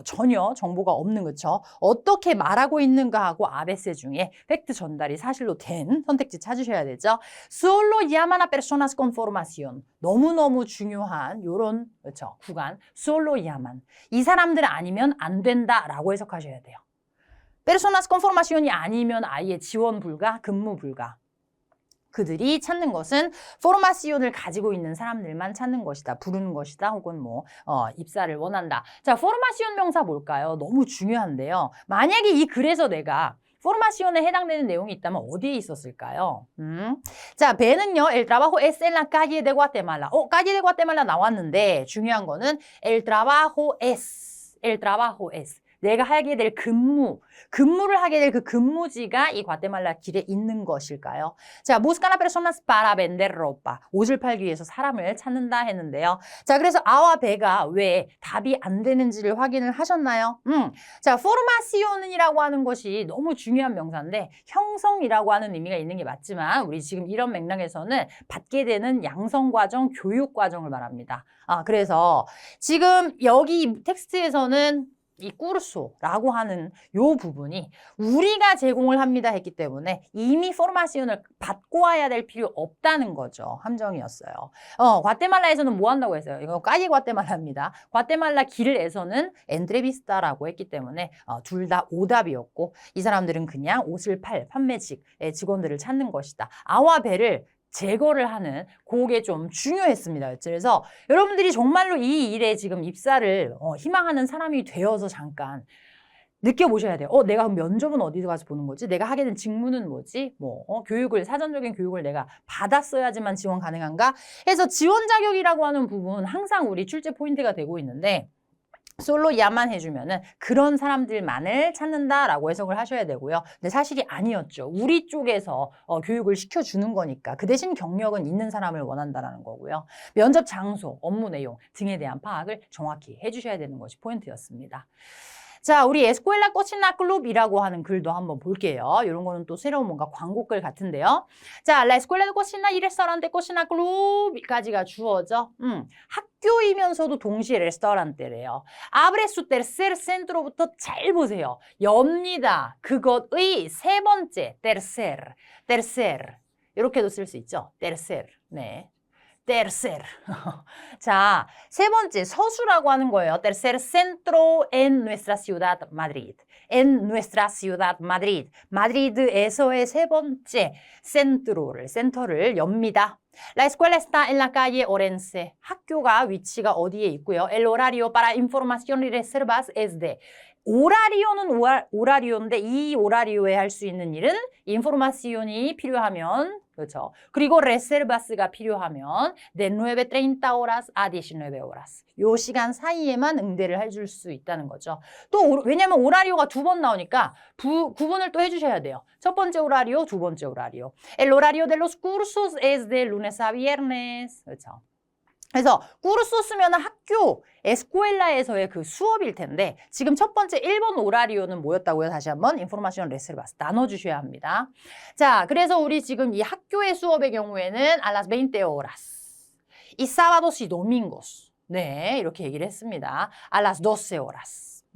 전혀 정보가 없는 거죠. 어떻게 말하고 있는가 하고 아베세 중에 팩트 전달이 사실로 된 선택지 찾으셔야 되죠. Solo llaman a personas con formación. 너무너무 중요한 요런 그렇죠. 구간. Solo llaman. 이 사람들 아니면 안 된다라고 해석하셔야 돼요. Personas con formación이 아니면 아예 지원 불가, 근무 불가. 그들이 찾는 것은 포르마시온을 가지고 있는 사람들만 찾는 것이다. 부르는 것이다. 혹은 입사를 원한다. 자, 포르마시온 명사 뭘까요? 너무 중요한데요. 만약에 이 글에서 내가 포르마시온에 해당되는 내용이 있다면 어디에 있었을까요? 자, 배는요. El trabajo es en la calle de Guatemala. calle de Guatemala 나왔는데 중요한 거는 el trabajo es. el trabajo es. 내가 하게 될 근무를 하게 될 그 근무지가 이 과테말라 길에 있는 것일까요? 자, buscan a personas para vender ropa. 옷을 팔기 위해서 사람을 찾는다 했는데요. 자, 그래서 아와 베가 왜 답이 안 되는지를 확인을 하셨나요? 자, formacion이라고 하는 것이 너무 중요한 명사인데 형성이라고 하는 의미가 있는 게 맞지만 우리 지금 이런 맥락에서는 받게 되는 양성과정, 교육과정을 말합니다. 그래서 지금 여기 텍스트에서는 이 꾸르소라고 하는 요 부분이 우리가 제공을 합니다 했기 때문에 이미 포르마시온을 받고 와야 될 필요 없다는 거죠. 함정이었어요. 과테말라에서는 뭐 한다고 했어요? 이거 까지 과테말라입니다. 과테말라 길에서는 엔트레비스타라고 했기 때문에 둘 다 오답이었고 이 사람들은 그냥 옷을 판매직의 직원들을 찾는 것이다. 아와 배를 제거를 하는 그게 좀 중요했습니다. 그래서 여러분들이 정말로 이 일에 지금 입사를 희망하는 사람이 되어서 잠깐 느껴보셔야 돼요. 내가 면접은 어디 가서 보는 거지? 내가 하게 된 직무는 뭐지? 사전적인 교육을 내가 받았어야지만 지원 가능한가? 해서 지원 자격이라고 하는 부분 항상 우리 출제 포인트가 되고 있는데 솔로 야만 해주면은 그런 사람들만을 찾는다라고 해석을 하셔야 되고요. 근데 사실이 아니었죠. 우리 쪽에서 교육을 시켜주는 거니까 그 대신 경력은 있는 사람을 원한다라는 거고요. 면접 장소, 업무 내용 등에 대한 파악을 정확히 해주셔야 되는 것이 포인트였습니다. 자, 우리 에스쿠엘라 코치나 클럽이라고 하는 글도 한번 볼게요. 이런 거는 또 새로운 뭔가 광고글 같은데요. 자, La escuela de cocina y restaurante cocina club까지가 주어져. 학교이면서도 동시에 레스토랑테래요. Abre su tercer centro부터 잘 보세요. 엽니다. 그것의 세 번째, tercer. 이렇게도 쓸 수 있죠. tercer. 네. tercer. 자, 세 번째 서수라고 하는 거예요. tercer centro en nuestra ciudad Madrid. en nuestra ciudad Madrid. 마드리드에서의 세 번째 센터를 엽니다. La escuela está en la calle Orense. 학교가 위치가 어디에 있고요. El horario para información y reservas es de. 오라리오는 오라리오인데 이 오라리오에 할 수 있는 일은 인포르마시온이 필요하면 그렇죠. 그리고 레세르바스가 필요하면 de 9:30 horas a 19 horas. 요 시간 사이에만 응대를 해줄 수 있다는 거죠. 또 왜냐면 오라리오가 두 번 나오니까 구분을 또 해주셔야 돼요. 첫 번째 오라리오, 두 번째 오라리오. El horario de los cursos es de lunes a viernes. 그렇죠. 그래서 꾸르소 쓰면 학교, 에스쿠엘라에서의 그 수업일 텐데 지금 첫 번째 1번 오라리오는 뭐였다고요? 다시 한번 인포르마시온 레세르바스 나눠주셔야 합니다. 자, 그래서 우리 지금 이 학교의 수업의 경우에는 a las 20 horas. y sábados y domingos. 네, 이렇게 얘기를 했습니다. a las 12 horas.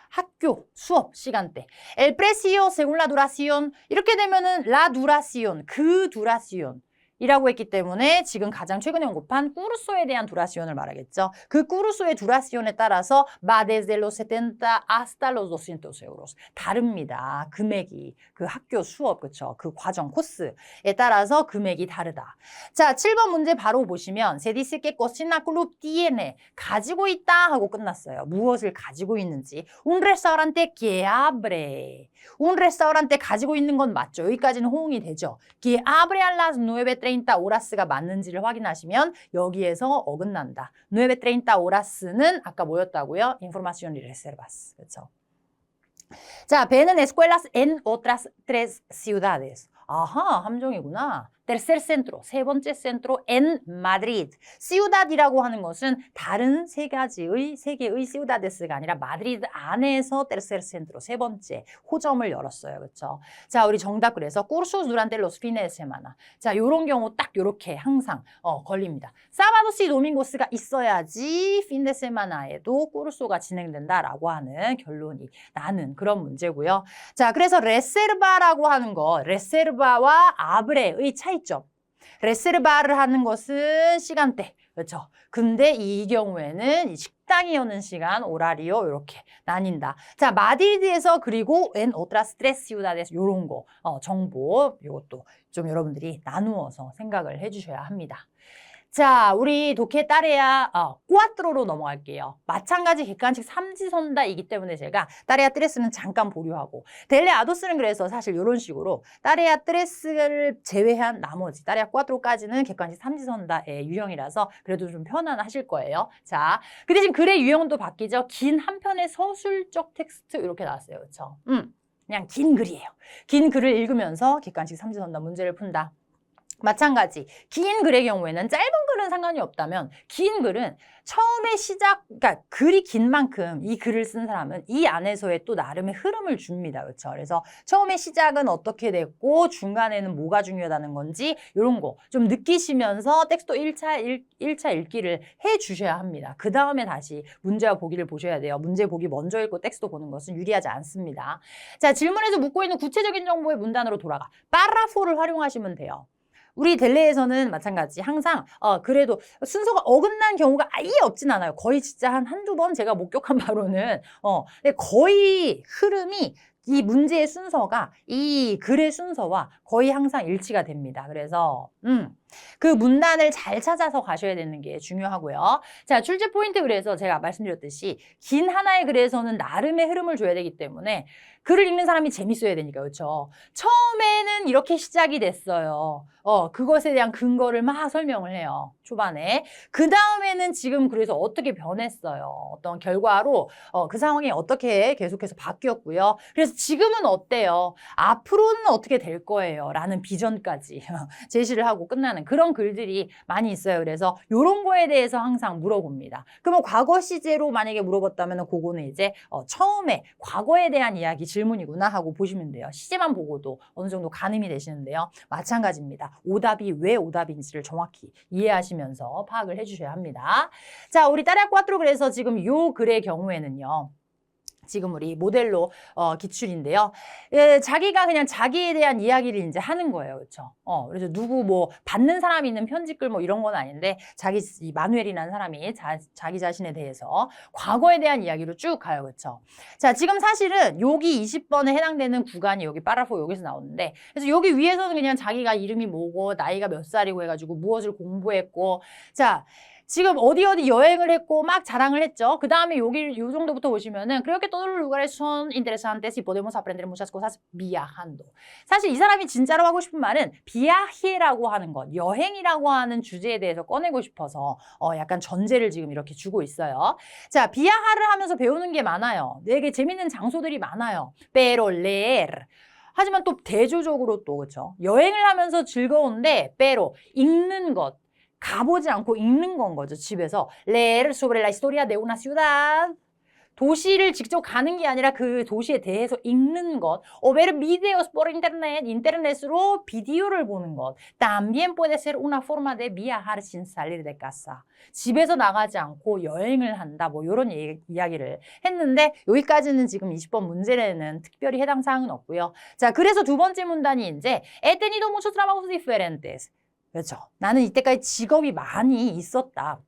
학교, 수업, 시간대. El precio según la duración. 이렇게 되면은 la duración, 그 duración. 이라고 했기 때문에 지금 가장 최근에 언급한 꾸르소에 대한 두라시온을 말하겠죠. 그 꾸르소의 두라시온에 따라서 va desde los 70 hasta los 200 euros. 다릅니다. 금액이. 그 학교 수업, 그쵸? 그 과정, 코스에 따라서 금액이 다르다. 자, 7번 문제 바로 보시면 se dice que cocina club tiene. 가지고 있다 하고 끝났어요. 무엇을 가지고 있는지. un restaurante que abre. un restaurante 가지고 있는 건 맞죠. 여기까지는 호응이 되죠. que abre a las 9:30 오라스가 맞는지를 확인하시면 여기에서 어긋난다. 9:30 오라스는 아까 뭐였다고요? Información y reservas. 그렇죠? 자, ven escuelas en otras 3 ciudades. 아하, 함정이구나. tercer centro, 세 번째 centro en Madrid. ciudad이라고 하는 것은 다른 세 개의 ciudades가 아니라 마드리드 안에서 tercer centro, 세 번째 호점을 열었어요. 그렇죠? 자, 우리 정답 그래서 cursos durante los fines de semana. 자, 요런 경우 딱 요렇게 항상 걸립니다. sábados y domingos가 있어야지 fin de semana에도 curso가 진행된다라고 하는 결론이 나는 그런 문제고요. 자, 그래서 reserva라고 하는 거, reserva와 abre의 차이점. 레세르바를 하는 것은 시간대. 그렇죠? 근데 이 경우에는 이 식당이 여는 시간, 오라리오 이렇게 나뉜다. 자, 마드리드에서 그리고 en otras 3 ciudades 요런 거 정보 요것도 좀 여러분들이 나누어서 생각을 해주셔야 합니다. 자, 우리 독해 따레야 꾸아트로로 넘어갈게요. 마찬가지 객관식 삼지선다이기 때문에 제가 따레야 트레스는 잠깐 보류하고 델레 아도스는 그래서 사실 이런 식으로 따레야 트레스를 제외한 나머지 따레야 꾸아트로까지는 객관식 삼지선다의 유형이라서 그래도 좀 편안하실 거예요. 자, 그 대신 글의 유형은 또 바뀌죠. 긴 한 편의 서술적 텍스트 이렇게 나왔어요. 그렇죠? 그냥 긴 글이에요. 긴 글을 읽으면서 객관식 삼지선다 문제를 푼다. 마찬가지 긴 글의 경우에는 짧은 글은 상관이 없다면 긴 글은 처음에 그러니까 글이 긴 만큼 이 글을 쓴 사람은 이 안에서의 또 나름의 흐름을 줍니다. 그렇죠? 그래서 처음에 시작은 어떻게 됐고 중간에는 뭐가 중요하다는 건지 이런 거 좀 느끼시면서 텍스트 1차 읽기를 해주셔야 합니다. 그 다음에 다시 문제와 보기를 보셔야 돼요. 문제 보기 먼저 읽고 텍스트 보는 것은 유리하지 않습니다. 자, 질문에서 묻고 있는 구체적인 정보의 문단으로 돌아가. 파라포를 활용하시면 돼요. 우리 델레에서는 마찬가지 항상 그래도 순서가 어긋난 경우가 아예 없진 않아요. 거의 진짜 한두 번 제가 목격한 바로는 근데 거의 흐름이 이 문제의 순서가 이 글의 순서와 거의 항상 일치가 됩니다. 그래서 그 문단을 잘 찾아서 가셔야 되는 게 중요하고요. 자, 출제 포인트 그래서 제가 말씀드렸듯이 긴 하나의 글에서는 나름의 흐름을 줘야 되기 때문에 글을 읽는 사람이 재밌어야 되니까, 그렇죠? 처음에는 이렇게 시작이 됐어요. 그것에 대한 근거를 막 설명을 해요. 초반에. 그 다음에는 지금 그래서 어떻게 변했어요. 어떤 결과로 그 상황이 어떻게 계속해서 바뀌었고요. 그래서 지금은 어때요? 앞으로는 어떻게 될 거예요? 라는 비전까지 제시를 하고 끝나는 그런 글들이 많이 있어요. 그래서 이런 거에 대해서 항상 물어봅니다. 그러면 과거 시제로 만약에 물어봤다면 그거는 이제 처음에 과거에 대한 이야기 질문이구나 하고 보시면 돼요. 시제만 보고도 어느 정도 가늠이 되시는데요. 마찬가지입니다. 오답이 왜 오답인지를 정확히 이해하시면서 파악을 해주셔야 합니다. 자, 우리 따라 4 그래서 지금 요 글의 경우에는요. 지금 우리 모델로 기출인데요. 자기가 그냥 자기에 대한 이야기를 이제 하는 거예요. 그렇죠? 그래서 누구 뭐 받는 사람이 있는 편지글 뭐 이런 건 아닌데 이 마누엘이라는 사람이 자기 자신에 대해서 과거에 대한 이야기로 쭉 가요. 그렇죠? 자, 지금 사실은 여기 20번에 해당되는 구간이 여기 파라포 여기서 나오는데 그래서 여기 위에서는 그냥 자기가 이름이 뭐고 나이가 몇 살이고 해가지고 무엇을 공부했고 자, 지금 어디 여행을 했고 막 자랑을 했죠. 그 다음에 요 정도부터 보시면은 creo que todos los lugares son interesantes y podemos aprender muchas cosas viajando. 사실 이 사람이 진짜로 하고 싶은 말은 비아히라고 하는 것, 여행이라고 하는 주제에 대해서 꺼내고 싶어서 약간 전제를 지금 이렇게 주고 있어요. 자, 비아하를 하면서 배우는 게 많아요. 되게 재밌는 장소들이 많아요. Pero leer. 하지만 또 대조적으로 또 그렇죠. 여행을 하면서 즐거운데 pero 읽는 것. 가보지 않고 읽는 건 거죠, 집에서. Leer sobre la historia de una ciudad. 도시를 직접 가는 게 아니라 그 도시에 대해서 읽는 것. O ver videos por internet. 인터넷으로 비디오를 보는 것. También puede ser una forma de viajar sin salir de casa. 집에서 나가지 않고 여행을 한다. 뭐 이런 이야기를 했는데 여기까지는 지금 20번 문제에는 특별히 해당 사항은 없고요. 자, 그래서 두 번째 문단이 이제 He tenido muchos trabajos diferentes. 그렇죠. 나는 이때까지 직업이 많이 있었다.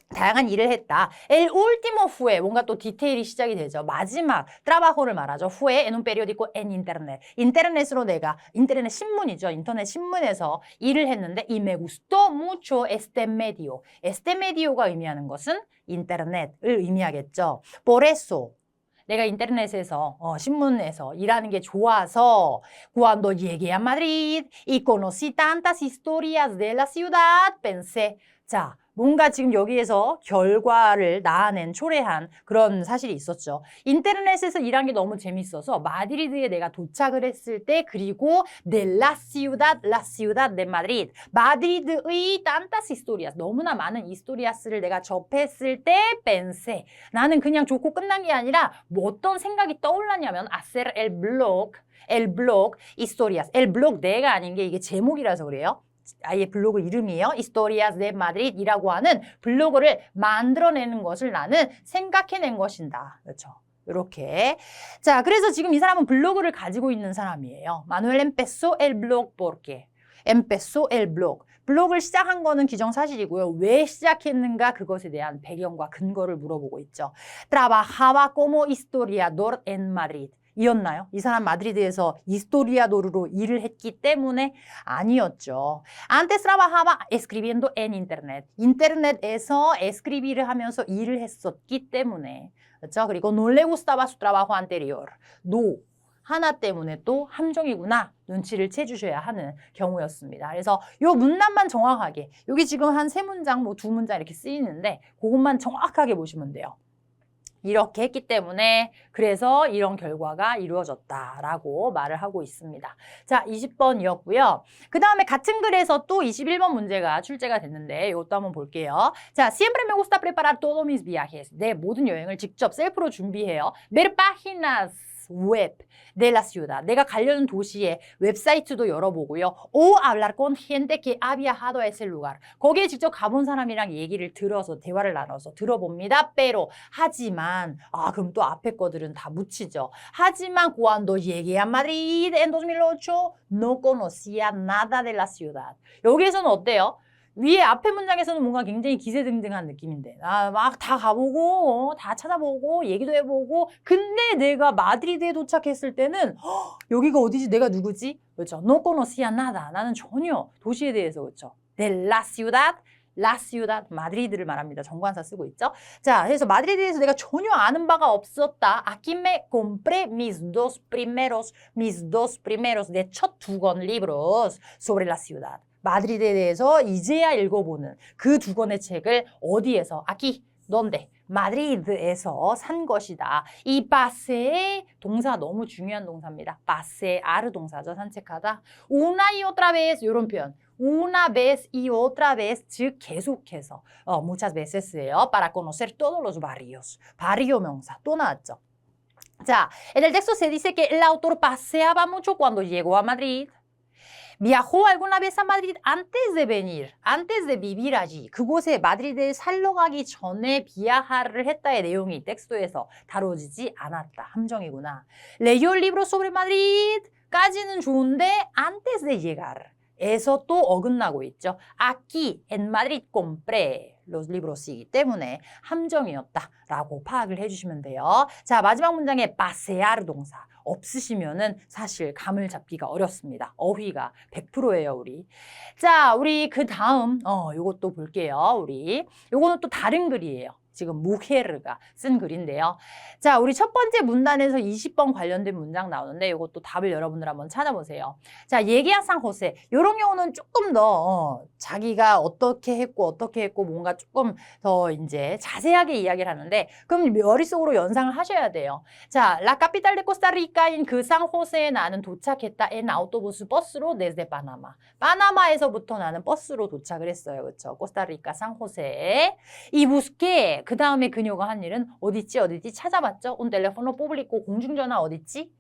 다양한 일을 했다. El último fue 뭔가 또 디테일이 시작이 되죠. 마지막 trabajo를 말하죠. fue en un periódico en internet. 인터넷으로 내가 인터넷 신문이죠. 인터넷 신문에서 일을 했는데 y me gustó mucho este medio. este medio가 의미하는 것은 인터넷을 의미하겠죠. Por eso 내가 인터넷에서 신문에서 일하는 게 좋아서 cuando llegué a Madrid y conocí tantas historias de la ciudad pensé 자, 뭔가 지금 여기에서 결과를 낳아낸 초래한 그런 사실이 있었죠. 인터넷에서 일한 게 너무 재밌어서 마드리드에 내가 도착을 했을 때 그리고 de la ciudad de Madrid 마드리드의 tantas historias 너무나 많은 히스토리아스를 내가 접했을 때 pensé 나는 그냥 좋고 끝난 게 아니라 뭐 어떤 생각이 떠올랐냐면 hacer el blog historias el blog 내가 아닌 게 이게 제목이라서 그래요. 아예 블로그 이름이에요. Historias de Madrid이라고 하는 블로그를 만들어내는 것을 나는 생각해낸 것이다. 그렇죠. 이렇게. 자, 그래서 지금 이 사람은 블로그를 가지고 있는 사람이에요. Manuel empezó el blog porque. empezó el blog. 블로그를 시작한 거는 기정사실이고요. 왜 시작했는가 그것에 대한 배경과 근거를 물어보고 있죠. Trabajaba como historiador en Madrid. 이었나요? 이 사람 마드리드에서 히스토리아도르로 일을 했기 때문에 아니었죠. Antes trabajaba escribiendo en internet. 인터넷에서 escribir을 하면서 일을 했었기 때문에. 그렇죠? 그리고 no le gustaba su trabajo anterior. No. 하나 때문에 또 함정이구나 눈치를 채주셔야 하는 경우였습니다. 그래서 요 문단만 정확하게 여기 지금 한 3문장 뭐 2문장 이렇게 쓰이는데 그것만 정확하게 보시면 돼요. 이렇게 했기 때문에 그래서 이런 결과가 이루어졌다라고 말을 하고 있습니다. 자, 20번이었고요. 그 다음에 같은 글에서 또 21번 문제가 출제가 됐는데 이것도 한번 볼게요. 자, siempre me gusta preparar todos mis viajes. 내 모든 여행을 직접 셀프로 준비해요. Ver páginas web de la ciudad. 내가 가려는 도시의 웹사이트도 열어보고요. O hablar con gente que ha viajado a ese lugar. 거기에 직접 가본 사람이랑 얘기를 들어서 대화를 나눠서 들어봅니다. Pero 하지만 그럼 또 앞에 거들은 다 묻히죠. 하지만 cuando llegué a Madrid en 2008 no conocía nada de la ciudad. 여기에서는 어때요? 위에 앞에 문장에서는 뭔가 굉장히 기세등등한 느낌인데 막 다 가보고 다 찾아보고 얘기도 해보고 근데 내가 마드리드에 도착했을 때는 여기가 어디지? 내가 누구지? 그렇죠? No conocía nada. 나는 전혀 도시에 대해서 그렇죠? De la ciudad la ciudad, 마드리드를 말합니다. 정관사 쓰고 있죠. 자, 그래서 마드리드에 대해서 내가 전혀 아는 바가 없었다. Aquí me compré mis dos primeros, 내 첫 두 권 libros sobre la ciudad. 마드리드에 대해서 이제야 읽어보는 그 두 권의 책을 어디에서? aquí, donde? 마드리드에서 산 것이다. 이 paseé 동사 너무 중요한 동사입니다. pasear 동사죠. 산책하다. una y otra vez 이런 표현. una vez y otra vez 즉 계속해서 muchas veces예요. para conocer todos los barrios. barrio 명사 또 나왔죠. 자, en el texto se dice que el autor paseaba mucho cuando llegó a Madrid. ¿Viajó alguna vez a Madrid antes de venir, antes de vivir allí? 그곳에 마드리드에 살러 가기 전에 비아하를 했다의 내용이 텍스트에서 다뤄지지 않았다. 함정이구나. Leyó el libro sobre Madrid 까지는 좋은데 antes de llegar 에서 또 어긋나고 있죠. Aquí en Madrid compré los libros이기 때문에 함정이었다라고 파악을 해주시면 돼요. 자, 마지막 문장에 pasear 동사 없으시면은 사실 감을 잡기가 어렵습니다. 어휘가 100%예요, 우리. 자, 우리 그 다음 요것도 볼게요. 우리 요거는 또 다른 글이에요. 지금 무헤르가 쓴 글인데요. 자, 우리 첫 번째 문단에서 20번 관련된 문장 나오는데 이것도 답을 여러분들 한번 찾아보세요. 자, 얘기야 산호세. 이런 경우는 조금 더 자기가 어떻게 했고 뭔가 조금 더 이제 자세하게 이야기를 하는데 그럼 머릿속으로 연상을 하셔야 돼요. 자, La capital de Costa Rica인 그 산호세에 나는 도착했다. En autobús 버스로 desde Panama. 파나마에서부터 나는 버스로 도착을 했어요. 그렇죠? 코스타리카 산호세에. 이 busqué 그 다음에 그녀가 한 일은 어딨지 찾아봤죠. Un teléfono público 공중전화 어딨지?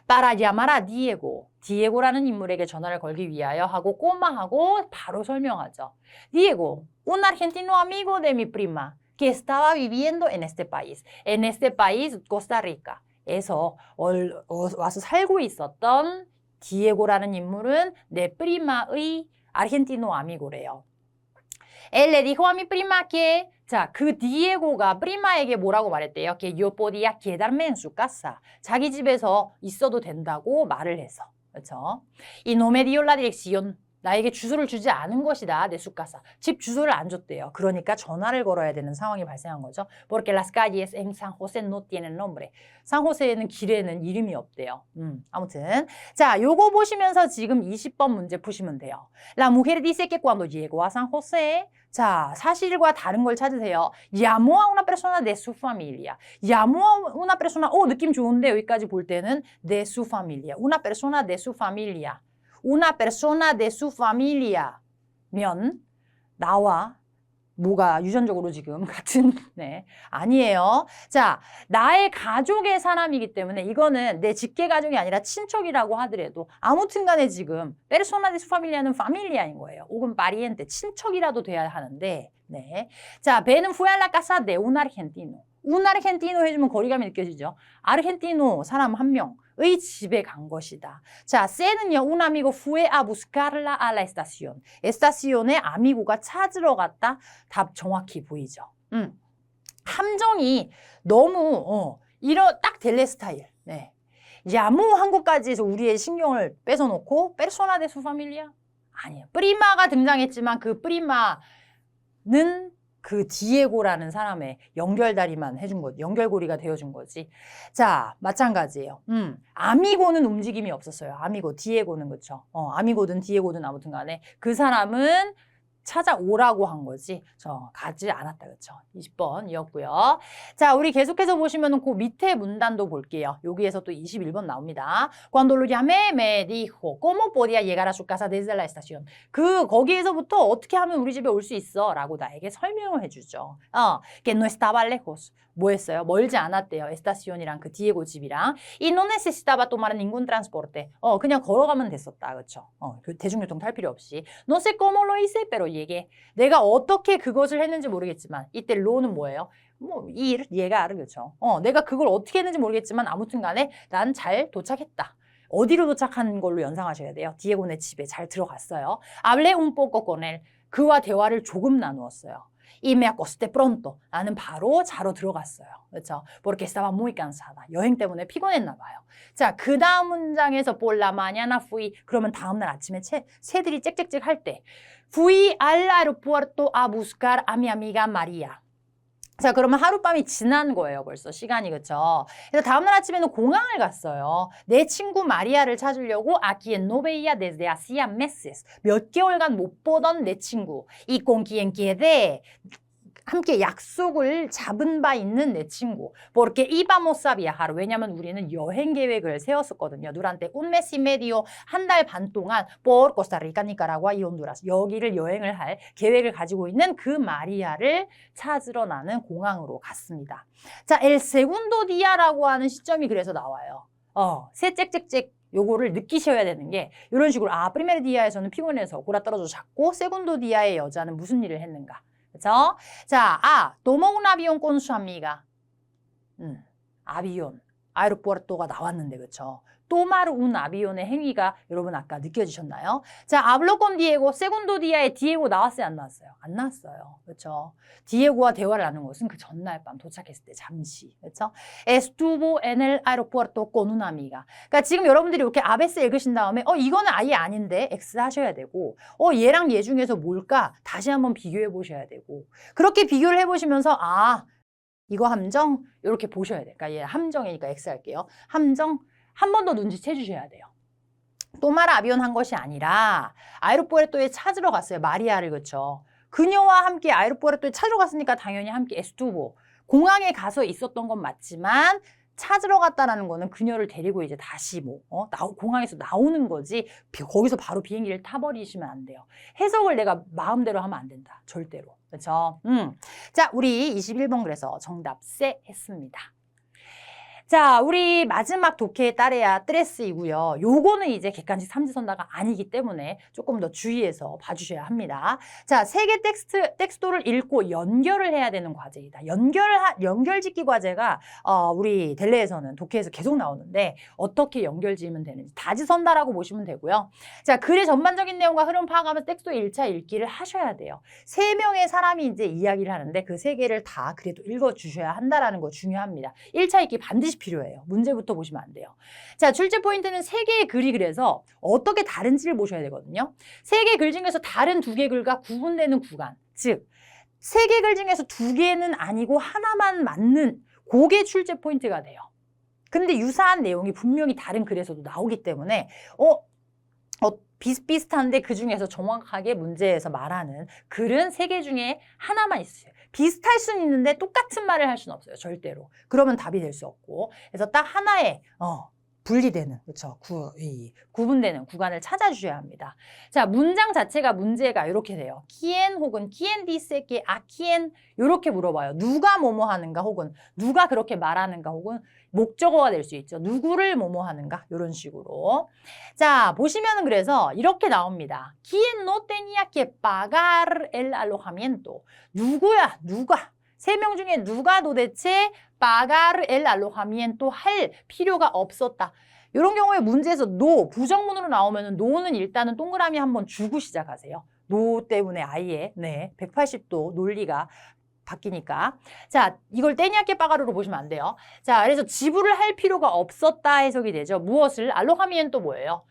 Para llamar a Diego. 디에고라는 인물에게 전화를 걸기 위하여 하고 꼬마하고 바로 설명하죠. Diego, un argentino amigo de mi prima que estaba viviendo en este país. En este país, Costa Rica. 에서 와서 살고 있었던 디에고라는 인물은 내 프리마의 아르헨티노 아미고래요. Él le dijo a mi prima que 자, 그 디에고가 프리마에게 뭐라고 말했대요? Que yo podía quedarme en su casa. 자기 집에서 있어도 된다고 말을 해서. 그렇죠? Y no me dio la dirección. 나에게 주소를 주지 않은 것이다. 내 su casa. 집 주소를 안 줬대요. 그러니까 전화를 걸어야 되는 상황이 발생한 거죠. Porque las calles en San José no tienen nombre. 산호세에는 길에는 이름이 없대요. 아무튼 자, 요거 보시면서 지금 20번 문제 푸시면 돼요. La mujer dice que cuando llegó a San José 자, 사실과 다른 걸 찾으세요. Llamó a una persona de su familia. Llamó a una persona 느낌 좋은데 여기까지 볼 때는 de su familia. Una persona de su familia. Una persona de su familia 면 나와 뭐가 유전적으로 지금 같은 아니에요. 자, 나의 가족의 사람이기 때문에 이거는 내 직계 가족이 아니라 친척이라고 하더라도 아무튼 간에 지금 persona de su familia는 familia인 거예요. 혹은 pariente 친척이라도 돼야 하는데 자, 배는 fue a la casa de un argentino. un argentino 해주면 거리감이 느껴지죠. 아르헨티노 사람 한 명의 집에 간 것이다. 자, 세는요, un amigo fue a buscarla a la estación. 에스타시온에 아미고가 찾으러 갔다. 답 정확히 보이죠. 함정이 너무 딱 델레 스타일. 야무한 것까지 해서 우리의 신경을 뺏어놓고 persona de su familia? 아니에요. 프리마가 등장했지만 그 프리마는 그 디에고라는 사람의 연결다리만 해준 거지. 연결고리가 되어준 거지. 자, 마찬가지예요. 아미고는 움직임이 없었어요. 아미고, 디에고는 그쵸. 아미고든 디에고든 아무튼 간에 그 사람은 찾아오라고 한 거지. 가지 않았다. 그쵸. 20번이었고요. 자, 우리 계속해서 보시면은 그 밑에 문단도 볼게요. 여기에서 또 21번 나옵니다. Cuando lo llamé me dijo cómo podía llegar a su casa desde la estación. 거기에서부터 어떻게 하면 우리 집에 올 수 있어? 라고 나에게 설명을 해주죠. Que no estaba lejos. 뭐 했어요? 멀지 않았대요. 에스타시온이랑 그 디에고 집이랑. Y no necesitaba tomar ningún transporte. 그냥 걸어가면 됐었다. 그쵸? 대중교통 탈 필요 없이. No sé cómo lo hice, pero llegué. 내가 어떻게 그것을 했는지 모르겠지만 이때 로는 뭐예요? 얘가 그렇죠. 내가 그걸 어떻게 했는지 모르겠지만 아무튼 간에 난 잘 도착했다. 어디로 도착한 걸로 연상하셔야 돼요. 디에고네 집에 잘 들어갔어요. Hablé un poco con él. 그와 대화를 조금 나누었어요. Y me acosté pronto. 나는 바로 자러 들어갔어요. 그렇죠? Porque estaba muy cansada. 여행 때문에 피곤했나 봐요. 자, 그 다음 문장에서 por la mañana fui. 그러면 다음날 아침에 새들이 짹짹짹 할 때 fui al aeropuerto a buscar a mi amiga María. 자, 그러면 하룻밤이 지난 거예요, 벌써 시간이. 그쵸? 그래서 다음날 아침에는 공항을 갔어요. 내 친구 마리아를 찾으려고 a quien no veía desde hacía meses. 몇 개월간 못 보던 내 친구. y con quien quedé. 함께 약속을 잡은 바 있는 내 친구. Porque íbamos a viajar. 왜냐면 우리는 여행 계획을 세웠었거든요. Durante un mes y medio, 한 달 반 동안 por Costa Rica, Nicaragua y Honduras. 여기를 여행을 할 계획을 가지고 있는 그 마리아를 찾으러 나는 공항으로 갔습니다. 자, el segundo dia라고 하는 시점이 그래서 나와요. 새 짹짹짹 요거를 느끼셔야 되는 게 이런 식으로 프리메르 디아에서는 피곤해서 골아떨어져 잤고 세군도 디아의 여자는 무슨 일을 했는가. 그렇죠? 자, tomó un avión con su amiga. 아비온, 아에로포르토가 나왔는데, 그렇죠? tomar un avion의 행위가 여러분 아까 느껴지셨나요? 자, habló con Diego, segundo dia에 디에고 나왔어요, 안 나왔어요? 안 나왔어요. 그렇죠? 디에고와 대화를 나눈 것은 그 전날 밤 도착했을 때 잠시. 그렇죠? Estuvo en el aeropuerto con una amiga. 그러니까 지금 여러분들이 이렇게 아베스 읽으신 다음에 이거는 아예 아닌데 X 하셔야 되고 얘랑 얘 중에서 뭘까? 다시 한번 비교해 보셔야 되고 그렇게 비교를 해 보시면서 이거 함정 이렇게 보셔야 돼요. 그러니까 얘 함정이니까 X 할게요. 함정 한 번 더 눈치채 주셔야 돼요. 또말 아비온 한 것이 아니라 아에로포르토에 찾으러 갔어요. 마리아를. 그렇죠? 그녀와 함께 아에로포르토에 찾으러 갔으니까 당연히 함께 에스투보. 공항에 가서 있었던 건 맞지만 찾으러 갔다라는 거는 그녀를 데리고 이제 다시 공항에서 나오는 거지 거기서 바로 비행기를 타버리시면 안 돼요. 해석을 내가 마음대로 하면 안 된다. 절대로. 그렇죠? 자, 우리 21번 그래서 정답 C 했습니다. 자, 우리 마지막 독해의 딸애야 트레스이고요. 요거는 이제 객관식 삼지선다가 아니기 때문에 조금 더 주의해서 봐주셔야 합니다. 자, 세 개 텍스트를 읽고 연결을 해야 되는 과제이다. 연결짓기 과제가 우리 델레에서는 독해에서 계속 나오는데 어떻게 연결지으면 되는지 다지선다라고 보시면 되고요. 자, 글의 전반적인 내용과 흐름 파악하면서 텍스트 1차 읽기를 하셔야 돼요. 3명의 사람이 이제 이야기를 하는데 그 3개를 다 그래도 읽어주셔야 한다라는 거 중요합니다. 1차 읽기 반드시 필요해요. 문제부터 보시면 안 돼요. 자, 출제 포인트는 3개의 글이 그래서 어떻게 다른지를 보셔야 되거든요. 3개 글 중에서 다른 2개 글과 구분되는 구간, 즉 3개 글 중에서 2개는 아니고 하나만 맞는 그게 출제 포인트가 돼요. 근데 유사한 내용이 분명히 다른 글에서도 나오기 때문에 비슷비슷한데 그 중에서 정확하게 문제에서 말하는 글은 3개 중에 하나만 있어요. 비슷할 수는 있는데 똑같은 말을 할 수는 없어요. 절대로. 그러면 답이 될 수 없고. 그래서 딱 하나의 분리되는, 그렇죠? 구분되는 구간을 찾아주셔야 합니다. 자, 문장 자체가 문제가 이렇게 돼요. quién 혹은 quién dice que a quién 이렇게 물어봐요. 누가 뭐뭐 하는가 혹은 누가 그렇게 말하는가 혹은 목적어가 될 수 있죠. 누구를 뭐뭐 하는가 이런 식으로. 자, 보시면은 그래서 이렇게 나옵니다. quién no tenía que pagar el alojamiento. 누구야? 누가? 3명 중에 누가 도대체 pagar el alojamiento 할 필요가 없었다. 이런 경우에 문제에서 no, 부정문으로 나오면 no는 일단은 동그라미 한번 주고 시작하세요. no 때문에 아예 180도 논리가 바뀌니까. 자, 이걸 떼니아케 빠가루로 보시면 안 돼요. 자, 그래서 지불을 할 필요가 없었다 해석이 되죠. 무엇을? 알로하미엔 또 뭐예요?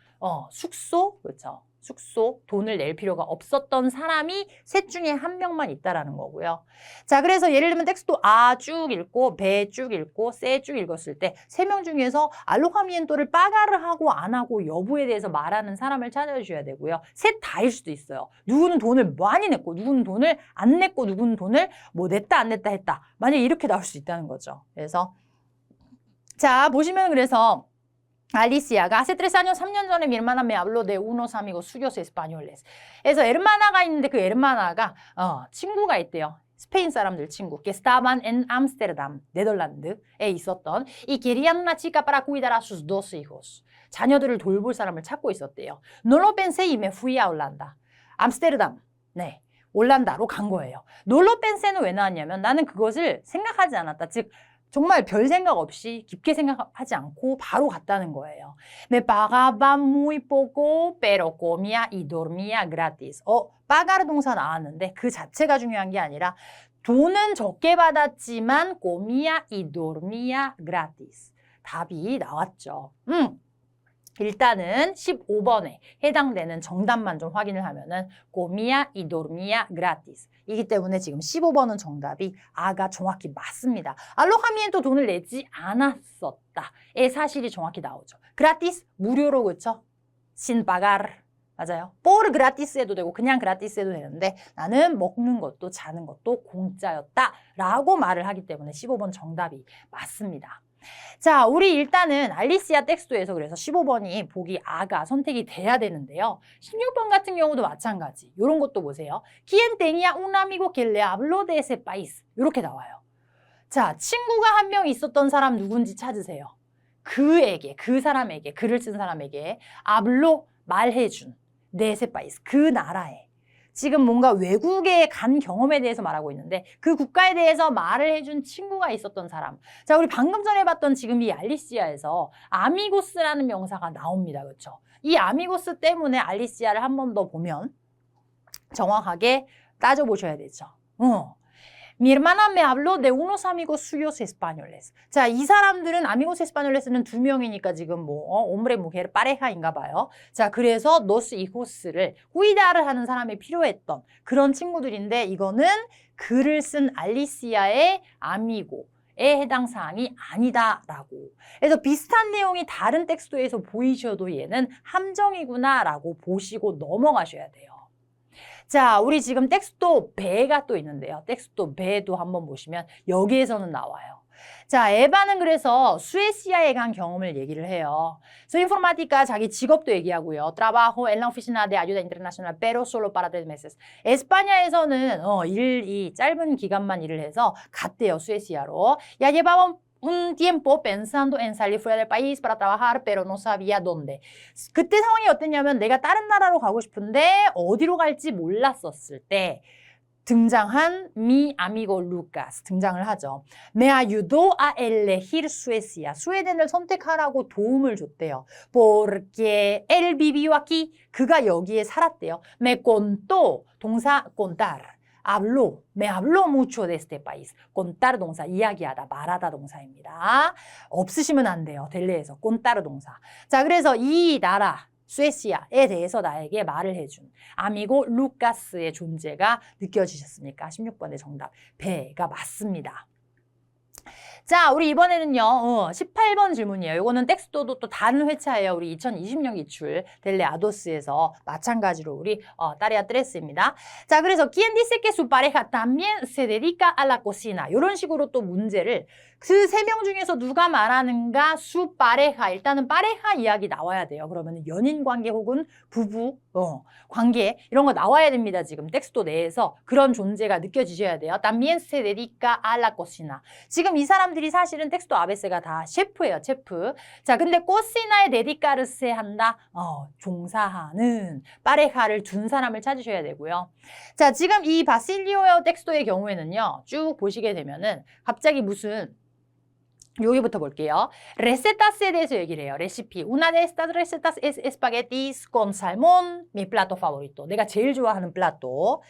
숙소, 그렇죠? 숙소, 돈을 낼 필요가 없었던 사람이 셋 중에 한 명만 있다라는 거고요. 자, 그래서 예를 들면 텍스트 아 쭉 읽고 배 쭉 읽고 세 쭉 읽었을 때 3명 중에서 알로하미엔토를 빠가르 하고 안 하고 여부에 대해서 말하는 사람을 찾아주셔야 되고요. 셋 다일 수도 있어요. 누구는 돈을 많이 냈고 누구는 돈을 안 냈고 누구는 돈을 뭐 냈다 안 냈다 했다. 만약에 이렇게 나올 수 있다는 거죠. 그래서 자, 보시면 그래서 Alicia가 hace 3 años, 3년 전에 mi hermana me habló de unos amigos suyos españoles. 그래서 에르마나가 있는데 그 에르마나가 친구가 있대요. 스페인 사람들 친구. que estaban en Amsterdam, 네덜란드에 있었던 y querían una chica para cuidar a sus 2 hijos. 자녀들을 돌볼 사람을 찾고 있었대요. No lo pensé y me fui a Holanda. 암스테르담. 네. 올란다로 간 거예요. 놀러 뺀세는 왜 나왔냐면 나는 그것을 생각하지 않았다. 즉 정말 별 생각 없이 깊게 생각하지 않고 바로 갔다는 거예요. Me pagaba muy poco, pero comía y dormía gratis. pagar 동사 나왔는데 그 자체가 중요한 게 아니라 돈은 적게 받았지만 comía y dormía gratis. 답이 나왔죠. 일단은 15번에 해당되는 정답만 좀 확인을 하면은 comía y dormía gratis. 이기 때문에 지금 15번은 정답이 아가 정확히 맞습니다. 알로카미엔토 돈을 내지 않았었다의 사실이 정확히 나오죠. gratis 무료로 그쵸? sin pagar 맞아요. por gratis 해도 되고 그냥 gratis 해도 되는데 나는 먹는 것도 자는 것도 공짜였다라고 말을 하기 때문에 15번 정답이 맞습니다. 자, 우리 일단은 알리시아 텍스트에서 그래서 15번이 보기 아가 선택이 돼야 되는데요. 16번 같은 경우도 마찬가지. 이런 것도 보세요. ¿Quién tenía un amigo que le habló de ese país? 이렇게 나와요. 자, 친구가 한 명 있었던 사람 누군지 찾으세요. 그에게, 그 사람에게, 글을 쓴 사람에게 habló, 말해준, de ese país, 그 나라에. 지금 뭔가 외국에 간 경험에 대해서 말하고 있는데 그 국가에 대해서 말을 해준 친구가 있었던 사람. 자, 우리 방금 전에 봤던 지금 이 알리시아에서 아미고스라는 명사가 나옵니다. 그렇죠? 이 아미고스 때문에 알리시아를 한 번 더 보면 정확하게 따져보셔야 되죠. Mi hermana me habló de unos amigos suyos españoles. 자, 이 사람들은 amigos españoles는 두 명이니까 지금 hombre, mujer, pareja인가 봐요. 자, 그래서 los hijos를 cuidar을 하는 사람이 필요했던 그런 친구들인데 이거는 글을 쓴 알리시아의 아미고에 해당 사항이 아니다라고. 그래서 비슷한 내용이 다른 텍스트에서 보이셔도 얘는 함정이구나라고 보시고 넘어가셔야 돼요. 자, 우리 지금 텍스토 베가 또 있는데요. 텍스토 베도 한번 보시면 여기에서는 나와요. 자, 에바는 그래서 스웨시아에 간 경험을 얘기를 해요. Soy informática 자기 직업도 얘기하고요. Trabajo en la oficina de ayuda internacional, pero solo para 3 meses. 에스파냐에서는 이 짧은 기간만 일을 해서 갔대요, 스웨시아로. Ya llevaba un tiempo pensando en salir fuera del país para trabajar, pero no sabía dónde. 그때 상황이 어땠냐면 내가 다른 나라로 가고 싶은데 어디로 갈지 몰랐었을 때 등장한 mi amigo Lucas 등장을 하죠. Me ayudó a elegir Suecia. 스웨덴을 선택하라고 도움을 줬대요. Porque él vivió aquí. 그가 여기에 살았대요. Me contó. 동사 contar. habló, me habló mucho de este país. contar 동사, 이야기하다, 말하다 동사입니다. 없으시면 안 돼요. 델레에서 contar 동사. 자, 그래서 이 나라 스웨시아에 대해서 나에게 말을 해준 아미고 루카스의 존재가 느껴지셨습니까? 16번의 정답, 배가 맞습니다. 자, 우리 이번에는요, 18번 질문이에요. 이거는 텍스토도 또 다른 회차예요. 우리 2020년 기출 델레 아도스에서 마찬가지로 우리 타레아 트레스입니다. 자, 그래서 ¿Quién dice que su pareja también se dedica a la cocina? 이런 식으로 또 문제를 그 세 명 중에서 누가 말하는가? su pareja. 일단은 pareja 이야기 나와야 돼요. 그러면 연인 관계 혹은 부부 관계 이런 거 나와야 됩니다. 지금 텍스토 내에서 그런 존재가 느껴지셔야 돼요. También se dedica a la cocina. 지금 이 사람들이 사실은 텍스토 아베세가 다 셰프예요. 셰프. 자, 근데 코시나에 데디카르세 한다. 종사하는 파레하를 둔 사람을 찾으셔야 되고요. 자, 지금 이 바실리오 텍스토의 경우에는요. 쭉 보시게 되면은 갑자기 무슨 여기부터 볼게요. 레세타스에 대해서 얘기를 해요. 레시피. Una de estas recetas es espaguetis con salmón, mi plato favorito. 내가 제일 좋아하는 plato.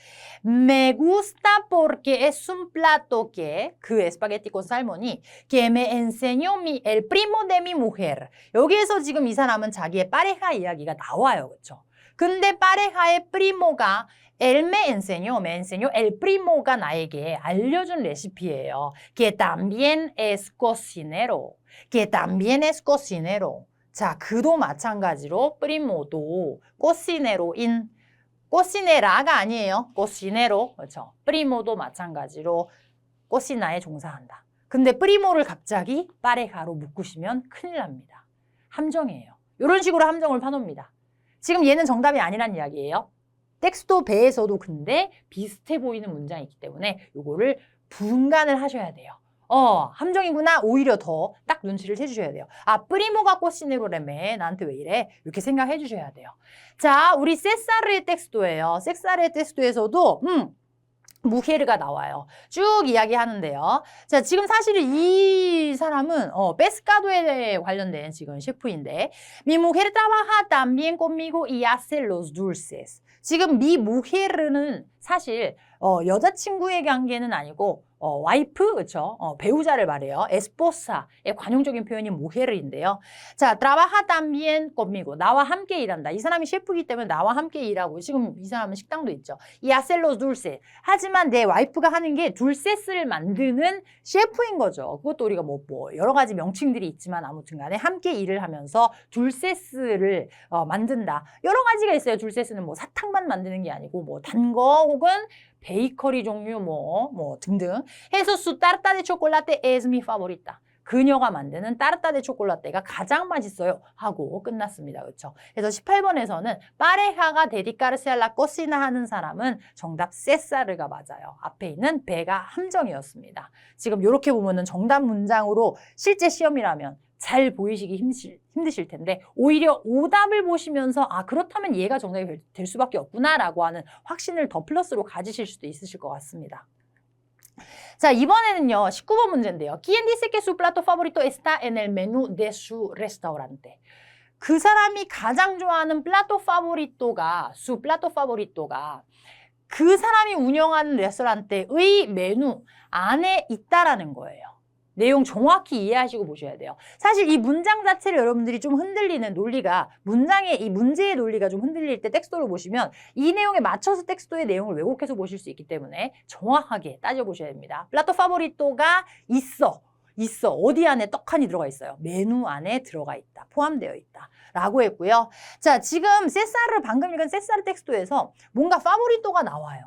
Me gusta porque es un plato que 그 espagueti con salmon이 que me enseñó el primo de mi mujer. 여기에서 지금 이 사람은 자기의 pareja 이야기가 나와요. 그렇죠? 근데 pareja의 primo가 él me enseñó, el primo가 나에게 알려준 레시피예요. Que también es cocinero. Que también es cocinero. 자, 그도 마찬가지로 primo도 cocinero인 cocinera가 아니에요. cocinero. 그렇죠? primo도 마찬가지로 cocina에 종사한다. 근데 primo를 갑자기 pareja로 묶으시면 큰일 납니다. 함정이에요. 이런 식으로 함정을 파놓습니다. 지금 얘는 정답이 아니란 이야기예요. 텍스토 배에서도 근데 비슷해 보이는 문장이 있기 때문에 요거를 분간을 하셔야 돼요. 함정이구나. 오히려 더 딱 눈치를 채주셔야 돼요. 아, 프리모가 코시네로라며 나한테 왜 이래? 이렇게 생각해 주셔야 돼요. 자, 우리 세사르의 텍스토예요. 세사르의 텍스토에서도 무헤르가 나와요. 쭉 이야기하는데요. 자, 지금 사실은 이 사람은 페스카도에 관련된 지금 셰프인데 Mi mujer trabaja también conmigo y hace los dulces. 지금 미 무헤르는 사실 여자친구의 관계는 아니고 와이프, 그쵸? 배우자를 말해요. 에스포사의 관용적인 표현이 무헤르인데요. 자, trabaja también conmigo. 나와 함께 일한다. 이 사람이 셰프이기 때문에 나와 함께 일하고 지금 이 사람은 식당도 있죠. y hace los dulces. 하지만 내 와이프가 하는 게 둘세스를 만드는 셰프인 거죠. 그것도 우리가 뭐 여러 가지 명칭들이 있지만 아무튼 간에 함께 일을 하면서 둘세스를 만든다. 여러 가지가 있어요. 둘세스는 뭐 사탕만 만드는 게 아니고 뭐 단 거 혹은 베이커리 종류 뭐 등등 해서 su tarta de chocolate es mi favorita. 그녀가 만드는 따르따 데 초콜라떼가 가장 맛있어요 하고 끝났습니다. 그렇죠? 그래서 18번에서는 파레하가 데디카르세 알라 코시나 하는 사람은 정답 세사르가 맞아요. 앞에 있는 베가 함정이었습니다. 지금 이렇게 보면은 정답 문장으로 실제 시험이라면 잘 보이시기 힘드실 텐데 오히려 오답을 보시면서 아 그렇다면 얘가 정답이 될 수밖에 없구나라고 하는 확신을 더 플러스로 가지실 수도 있으실 것 같습니다. 자, 이번에는요. 19번 문제인데요. ¿Quién dice que su plato favorito está en el menú de su restaurante? 그 사람이 가장 좋아하는 플라토 파보리토가 그 사람이 운영하는 레스토랑의 메뉴 안에 있다라는 거예요. 내용 정확히 이해하시고 보셔야 돼요. 사실 이 문장 자체를 여러분들이 좀 흔들리는 논리가 이 문제의 논리가 좀 흔들릴 때 텍스트로 보시면 이 내용에 맞춰서 텍스트의 내용을 왜곡해서 보실 수 있기 때문에 정확하게 따져보셔야 됩니다. 플라토 파보리토가 있어. 어디 안에 떡하니 들어가 있어요. 메뉴 안에 들어가 있다. 포함되어 있다. 라고 했고요. 자, 지금 방금 읽은 세사르 텍스트에서 뭔가 파보리토가 나와요.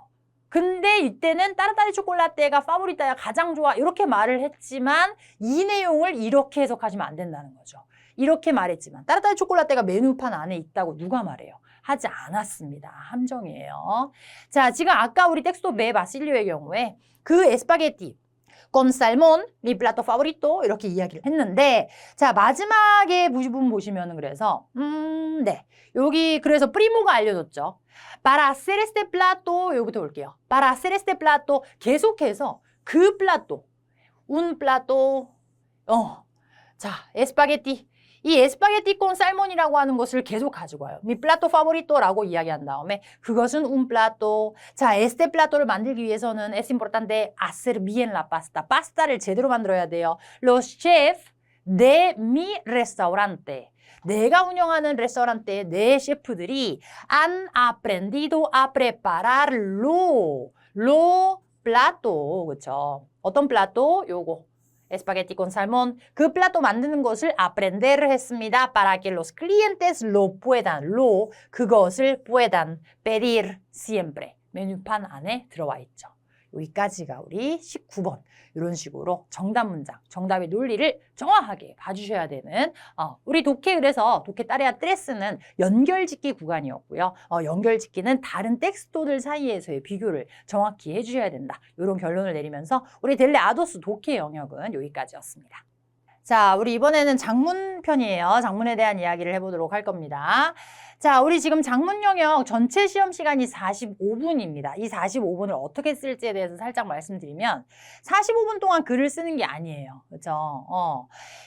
근데 이때는 따르따리 초콜라떼가 파보리타야 가장 좋아 이렇게 말을 했지만 이 내용을 이렇게 해석하시면 안 된다는 거죠. 이렇게 말했지만 따르따리 초콜라떼가 메뉴판 안에 있다고 누가 말해요? 하지 않았습니다. 함정이에요. 자, 지금 아까 우리 텍스토 베 바실리오의 경우에 그 에스파게티 con salmón, mi plato favorito 이렇게 이야기를 했는데 자 마지막에 부분 보시면은 그래서 네 여기 그래서 프리모가 알려줬죠. Para hacer este plato 여기부터 볼게요. Para hacer este plato 계속해서 그 plato, un plato 자 에스파게티 이 에스파게티 con 살몬이라고 하는 것을 계속 가지고 와요. Mi plato favorito라고 이야기한 다음에 그것은 un plato. 자, este plato를 만들기 위해서는 es importante hacer bien la pasta. 파스타를 제대로 만들어야 돼요. Los chefs de mi restaurante. 내가 운영하는 레스토랑의 내 셰프들이 han aprendido a prepararlo. lo plato. 그렇죠? 어떤 plato? 요거. 에스파게티 con salmón. 그 플라토 만드는 것을 aprender를 했습니다. Para que los clientes lo puedan. 그것을 puedan pedir siempre. 메뉴판 안에 들어와 있죠. 여기까지가 우리 19번. 이런 식으로 정답 문장, 정답의 논리를 정확하게 봐주셔야 되는 우리 독해 그래서 독해 따레아 트레스는 연결짓기 구간이었고요. 연결짓기는 다른 텍스토들 사이에서의 비교를 정확히 해주셔야 된다. 이런 결론을 내리면서 우리 델레 아도스 독해 영역은 여기까지였습니다. 자, 우리 이번에는 장문편이에요. 장문에 대한 이야기를 해보도록 할 겁니다. 자, 우리 지금 장문 영역 전체 시험 시간이 45분입니다. 이 45분을 어떻게 쓸지에 대해서 살짝 말씀드리면 45분 동안 글을 쓰는 게 아니에요. 그렇죠?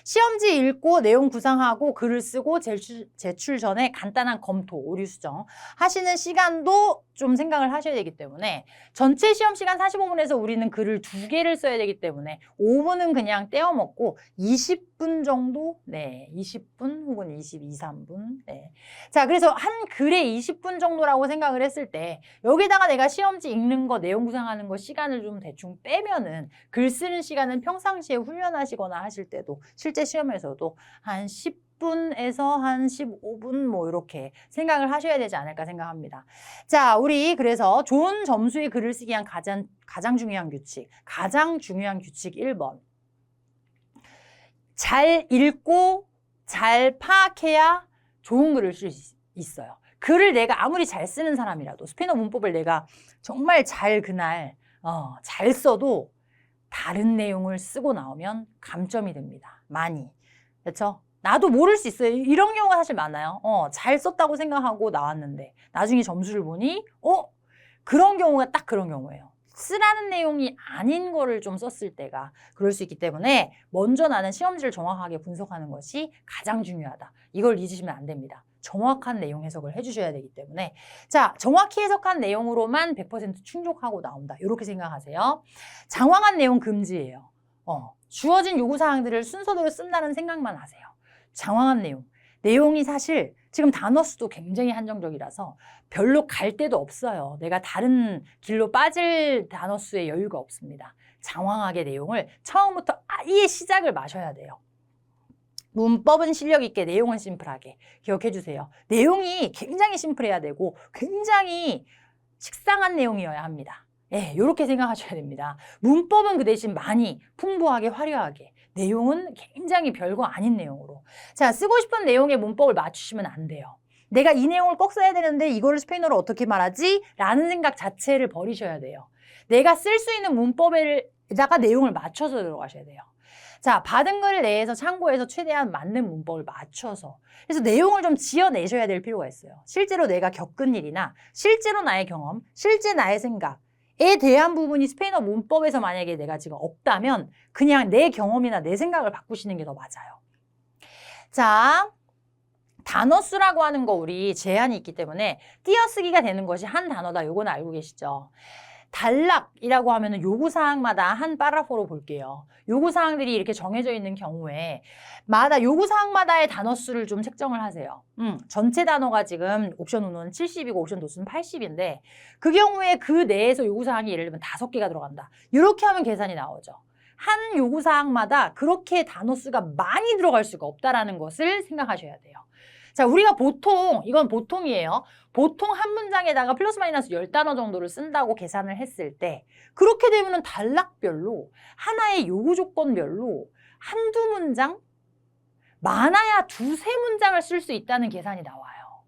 시험지 읽고 내용 구상하고 글을 쓰고 제출 전에 간단한 검토, 오류 수정 하시는 시간도 좀 생각을 하셔야 되기 때문에 전체 시험 시간 45분에서 우리는 글을 2개를 써야 되기 때문에 5분은 그냥 떼어먹고 20분 정도? 네, 20분 혹은 22, 3분. 네. 자, 그래서 한 글에 20분 정도라고 생각을 했을 때 여기다가 내가 시험지 읽는 거, 내용 구상하는 거 시간을 좀 대충 빼면은 글 쓰는 시간은 평상시에 훈련하시거나 하실 때도 실제 시험에서도 한 10분에서 한 15분 뭐 이렇게 생각을 하셔야 되지 않을까 생각합니다. 자, 우리 그래서 좋은 점수의 글을 쓰기 위한 가장 중요한 규칙 1번. 잘 읽고 잘 파악해야 좋은 글을 쓸 수 있어요. 글을 내가 아무리 잘 쓰는 사람이라도 스페인어 문법을 내가 정말 그날 잘 써도 다른 내용을 쓰고 나오면 감점이 됩니다. 많이. 그렇죠? 나도 모를 수 있어요. 이런 경우가 사실 많아요. 잘 썼다고 생각하고 나왔는데 나중에 점수를 보니 그런 경우가 딱 그런 경우예요. 쓰라는 내용이 아닌 거를 좀 썼을 때가 그럴 수 있기 때문에 먼저 나는 시험지를 정확하게 분석하는 것이 가장 중요하다. 이걸 잊으시면 안 됩니다. 정확한 내용 해석을 해주셔야 되기 때문에 자, 정확히 해석한 내용으로만 100% 충족하고 나온다. 이렇게 생각하세요. 장황한 내용 금지예요. 주어진 요구사항들을 순서대로 쓴다는 생각만 하세요. 장황한 내용. 내용이 사실 지금 단어 수도 굉장히 한정적이라서 별로 갈 데도 없어요. 내가 다른 길로 빠질 단어 수의 여유가 없습니다. 장황하게 내용을 처음부터 아예 시작을 마셔야 돼요. 문법은 실력 있게, 내용은 심플하게 기억해 주세요. 내용이 굉장히 심플해야 되고 굉장히 식상한 내용이어야 합니다. 예, 이렇게 생각하셔야 됩니다. 문법은 그 대신 많이 풍부하게 화려하게, 내용은 굉장히 별거 아닌 내용으로. 자, 쓰고 싶은 내용의 문법을 맞추시면 안 돼요. 내가 이 내용을 꼭 써야 되는데 이거를 스페인어로 어떻게 말하지? 라는 생각 자체를 버리셔야 돼요. 내가 쓸 수 있는 문법에다가 내용을 맞춰서 들어가셔야 돼요. 자, 받은 글 내에서 참고해서 최대한 맞는 문법을 맞춰서. 그래서 내용을 좀 지어내셔야 될 필요가 있어요. 실제로 내가 겪은 일이나 실제로 나의 경험, 실제 나의 생각에 대한 부분이 스페인어 문법에서 만약에 내가 지금 없다면 그냥 내 경험이나 내 생각을 바꾸시는 게 더 맞아요. 자, 단어 수라고 하는 거 우리 제한이 있기 때문에 띄어쓰기가 되는 것이 한 단어다. 요건 알고 계시죠? 단락이라고 하면은 요구사항마다 한 파라포로 볼게요. 요구사항들이 이렇게 정해져 있는 경우에 요구사항마다의 단어 수를 좀 책정을 하세요. 전체 단어가 지금 옵션 1는 70이고 옵션 2는 80인데 그 경우에 그 내에서 요구사항이 예를 들면 5개가 들어간다. 이렇게 하면 계산이 나오죠. 한 요구사항마다 그렇게 단어 수가 많이 들어갈 수가 없다라는 것을 생각하셔야 돼요. 자, 우리가 보통, 이건 보통이에요. 보통 한 문장에다가 플러스 마이너스 10단어 정도를 쓴다고 계산을 했을 때 그렇게 되면은 단락별로 하나의 요구 조건별로 한두 문장? 많아야 두세 문장을 쓸 수 있다는 계산이 나와요.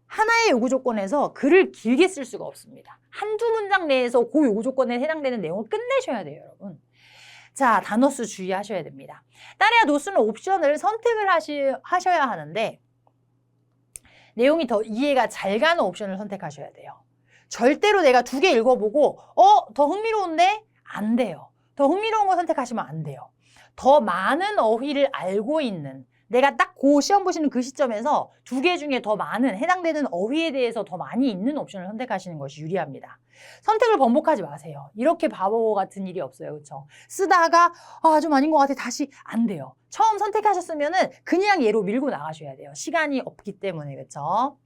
하나의 요구 조건에서 글을 길게 쓸 수가 없습니다. 한두 문장 내에서 그 요구 조건에 해당되는 내용을 끝내셔야 돼요, 여러분. 자, 단어 수 주의하셔야 됩니다. 따레아 노스는 옵션을 선택을 하셔야 하는데 내용이 더 이해가 잘 가는 옵션을 선택하셔야 돼요. 절대로 내가 2개 읽어보고 더 흥미로운데? 안 돼요. 더 흥미로운 거 선택하시면 안 돼요. 더 많은 어휘를 알고 있는 내가 딱 그 시험 보시는 그 시점에서 2개 중에 더 많은 해당되는 어휘에 대해서 더 많이 있는 옵션을 선택하시는 것이 유리합니다. 선택을 번복하지 마세요. 이렇게 바보 같은 일이 없어요. 그렇죠? 쓰다가 좀 아닌 것 같아. 다시 안 돼요. 처음 선택하셨으면은 그냥 얘로 밀고 나가셔야 돼요. 시간이 없기 때문에. 그렇죠?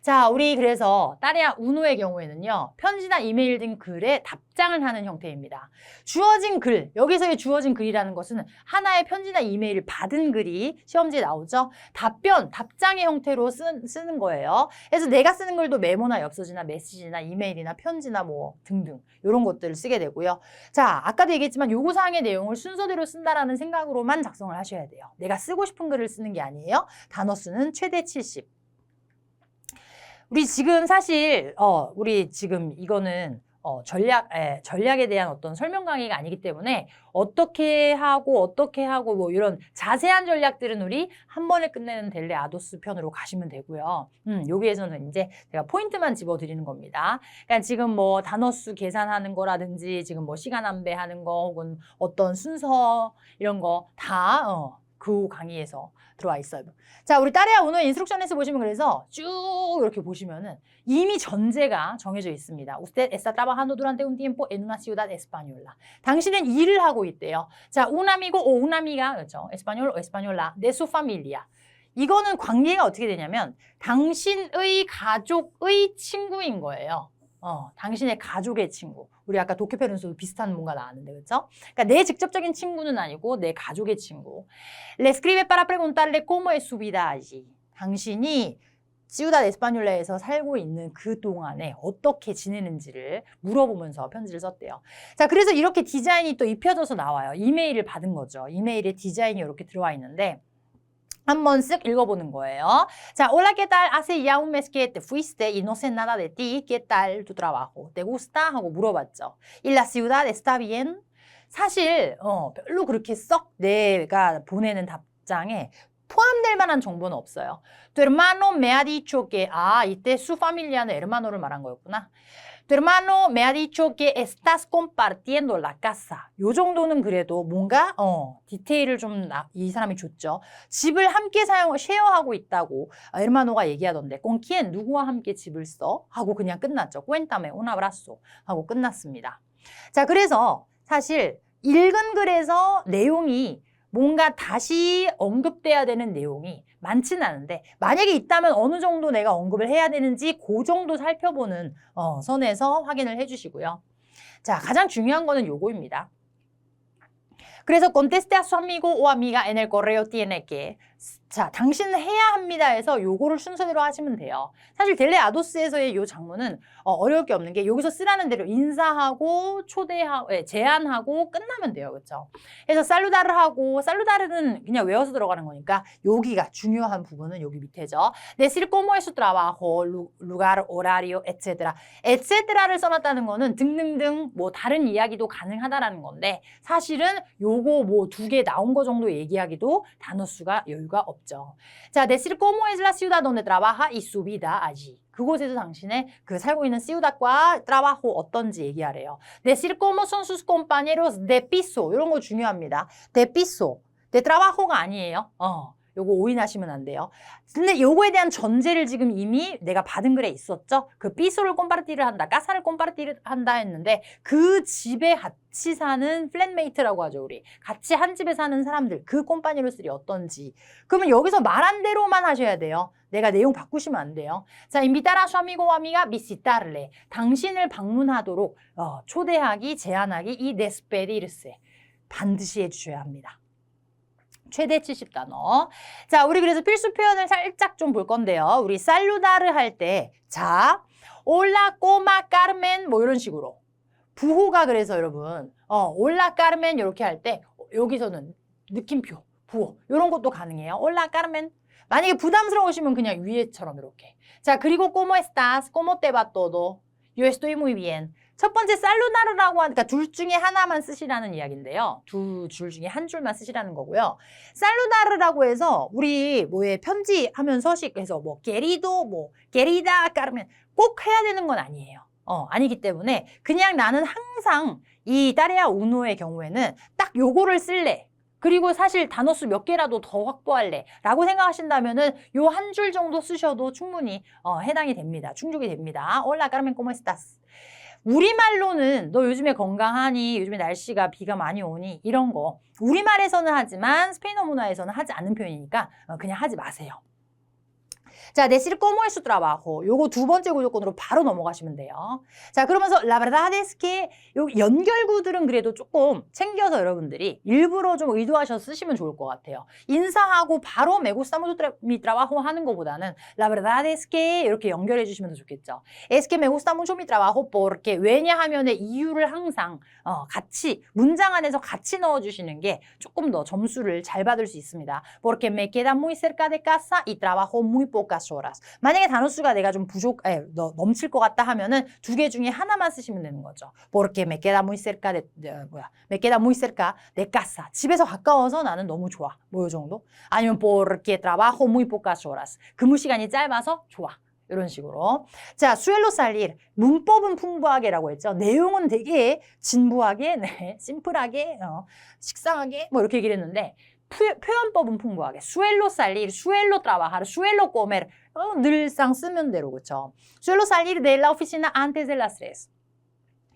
자, 우리 그래서 따레아 우노의 경우에는요. 편지나 이메일 등 글에 답장을 하는 형태입니다. 주어진 글, 여기서의 주어진 글이라는 것은 하나의 편지나 이메일을 받은 글이 시험지에 나오죠. 답장의 형태로 쓰는 거예요. 그래서 내가 쓰는 글도 메모나 엽서지나 메시지나 이메일이나 편지나 뭐 등등 이런 것들을 쓰게 되고요. 자, 아까도 얘기했지만 요구사항의 내용을 순서대로 쓴다라는 생각으로만 작성을 하셔야 돼요. 내가 쓰고 싶은 글을 쓰는 게 아니에요. 단어 수는 최대 70. 우리 지금 사실 우리 지금 이거는 전략에 대한 어떤 설명 강의가 아니기 때문에 어떻게 하고 뭐 이런 자세한 전략들은 우리 한 번에 끝내는 델레 아도스 편으로 가시면 되고요. 여기에서는 이제 제가 포인트만 집어드리는 겁니다. 그러니까 지금 뭐 단어 수 계산하는 거라든지 지금 뭐 시간 안배하는 거 혹은 어떤 순서 이런 거 다 그 강의에서 들어와 있어요. 자, 우리 따레아 우노 인스트럭션에서 보시면 그래서 쭉 이렇게 보시면은 이미 전제가 정해져 있습니다. Usted está trabajando durante un tiempo en una ciudad española. 당신은 일을 하고 있대요. 자, un amigo o una amiga, 그렇죠? español o española de su familia. 이거는 관계가 어떻게 되냐면 당신의 가족의 친구인 거예요. 당신의 가족의 친구. 우리 아까 도쿄페른스도 비슷한 뭔가 나왔는데, 그렇죠? 그러니까 내 직접적인 친구는 아니고 내 가족의 친구. Le escribe para preguntarle cómo es su vida allí. 당신이 시우다드 에스파뇰라에서 살고 있는 그 동안에 어떻게 지내는지를 물어보면서 편지를 썼대요. 자, 그래서 이렇게 디자인이 또 입혀져서 나와요. 이메일을 받은 거죠. 이메일에 디자인이 이렇게 들어와 있는데 한번 쓱 읽어보는 거예요. 자, hola, ¿qué tal? Hace ya un mes que te fuiste y no sé nada de ti. ¿Qué tal tu trabajo? ¿Te gusta? 하고 물어봤죠. ¿Y la ciudad está bien? 사실 별로 그렇게 썩 내가 보내는 답장에 포함될 만한 정보는 없어요. Tu hermano me ha dicho que, 이때 su familia는 hermano를 말한 거였구나. Tu hermano me ha dicho que estás compartiendo la casa. 요 정도는 그래도 뭔가 디테일을 좀 이 사람이 줬죠. 집을 함께 쉐어하고 있다고 hermano가 얘기하던데 con quién 누구와 함께 집을 써? 하고 그냥 끝났죠. Cuéntame un abrazo 하고 끝났습니다. 자, 그래서 사실 읽은 글에서 내용이 뭔가 다시 언급돼야 되는 내용이 많지는 않은데 만약에 있다면 어느 정도 내가 언급을 해야 되는지 그 정도 살펴보는 선에서 확인을 해주시고요. 자, 가장 중요한 거는 요거입니다. 그래서 conteste a su amigo o amiga en el correo tiene que 자, 당신은 해야 합니다 해서 요거를 순서대로 하시면 돼요. 사실 델레 아도스에서의 요 장문은 어려울 게 없는 게 여기서 쓰라는 대로 인사하고 초대하고 제안하고 끝나면 돼요. 그렇죠? 그래서 살루다를 하고 살루다르는 그냥 외워서 들어가는 거니까 여기가 중요한 부분은 여기 밑에죠. decir cómo es su trabajo, lugar, horario, etcétera. etcétera를 써놨다는 거는 등등등 뭐 다른 이야기도 가능하다라는 건데 사실은 요거 뭐 2개 나온 거 정도 얘기하기도 단어 수가 여유가 없죠. 자, decir cómo es la ciudad donde trabaja y su vida allí. 그곳에서 당신의 그 살고 있는 ciudad과 trabajo 어떤지 얘기하래요. decir cómo son sus compañeros de piso. 이런 거 중요합니다. de piso. de trabajo가 아니에요. 요거 오인하시면 안 돼요. 근데 요거에 대한 전제를 지금 이미 내가 받은 글에 있었죠. 그 삐소를 꼼파르티를 한다, 까사를 꼼파르티를 한다 했는데 그 집에 같이 사는 플랫메이트라고 하죠, 우리. 같이 한 집에 사는 사람들, 그 꼼파니로스들이 어떤지. 그러면 여기서 말한 대로만 하셔야 돼요. 내가 내용 바꾸시면 안 돼요. 자, invitar a su amigo o amiga visitarle. 당신을 방문하도록 초대하기, 제안하기, 이 despedirse. 반드시 해주셔야 합니다. 최대 70단어. 자, 우리 그래서 필수 표현을 살짝 좀 볼 건데요. 우리 살루다르 할 때, 자, 올라 꼬마 까르멘 뭐 이런 식으로. 부호가 그래서 여러분, 올라 까르멘 이렇게 할 때 여기서는 느낌표, 부호 이런 것도 가능해요. 올라 까르멘. 만약에 부담스러우시면 그냥 위에처럼 이렇게. 자, 그리고 ¿cómo estás? ¿Cómo te va todo? Yo estoy muy bien. 첫 번째 살루다르라고 하니까 둘 중에 하나만 쓰시라는 이야기인데요. 두 줄 중에 한 줄만 쓰시라는 거고요. 살루다르라고 해서 우리 뭐에 편지하면 서식해서 뭐 querido, 뭐 querida 까르면 꼭 해야 되는 건 아니에요. 아니기 때문에 그냥 나는 항상 이 따레아 우노의 경우에는 딱 요거를 쓸래. 그리고 사실 단어 수 몇 개라도 더 확보할래 라고 생각하신다면은 요 한 줄 정도 쓰셔도 충분히 해당이 됩니다. 충족이 됩니다. Hola, Carmen, ¿cómo estás? 우리말로는 너 요즘에 건강하니? 요즘에 날씨가 비가 많이 오니? 이런 거 우리말에서는 하지만 스페인어 문화에서는 하지 않는 표현이니까 그냥 하지 마세요. 자, decir cómo es su trabajo. 요거 두 번째 구조권으로 바로 넘어가시면 돼요. 자, 그러면서 la verdad es que 요 연결구들은 그래도 조금 챙겨서 여러분들이 일부러 좀 의도하셔서 쓰시면 좋을 것 같아요. 인사하고 바로 me gusta mucho mi trabajo 하는 것보다는 la verdad es que 이렇게 연결해 주시면 더 좋겠죠. es que me gusta mucho mi trabajo porque 왜냐하면 이유를 항상 같이 문장 안에서 같이 넣어주시는 게 조금 더 점수를 잘 받을 수 있습니다. porque me queda muy cerca de casa y trabajo muy pocas horas. 만약에 단어 수가 내가 좀 넘칠 것 같다 하면은 두 개 중에 하나만 쓰시면 되는 거죠. porque me queda muy cerca de me queda muy cerca de casa. 집에서 가까워서 나는 너무 좋아. 뭐 이 정도? 아니면 porque trabajo muy pocas horas. 근무 시간이 짧아서 좋아. 이런 식으로. 자, suelo salir. 문법은 풍부하게라고 했죠. 내용은 되게 진부하게, 네, 심플하게, 식상하게 뭐 이렇게 얘기를 했는데 표현법은 풍부하게. suelo salir, suelo trabajar, suelo comer. 늘상 쓰면 대로, 그렇죠? suelo salir de la oficina antes de las 3.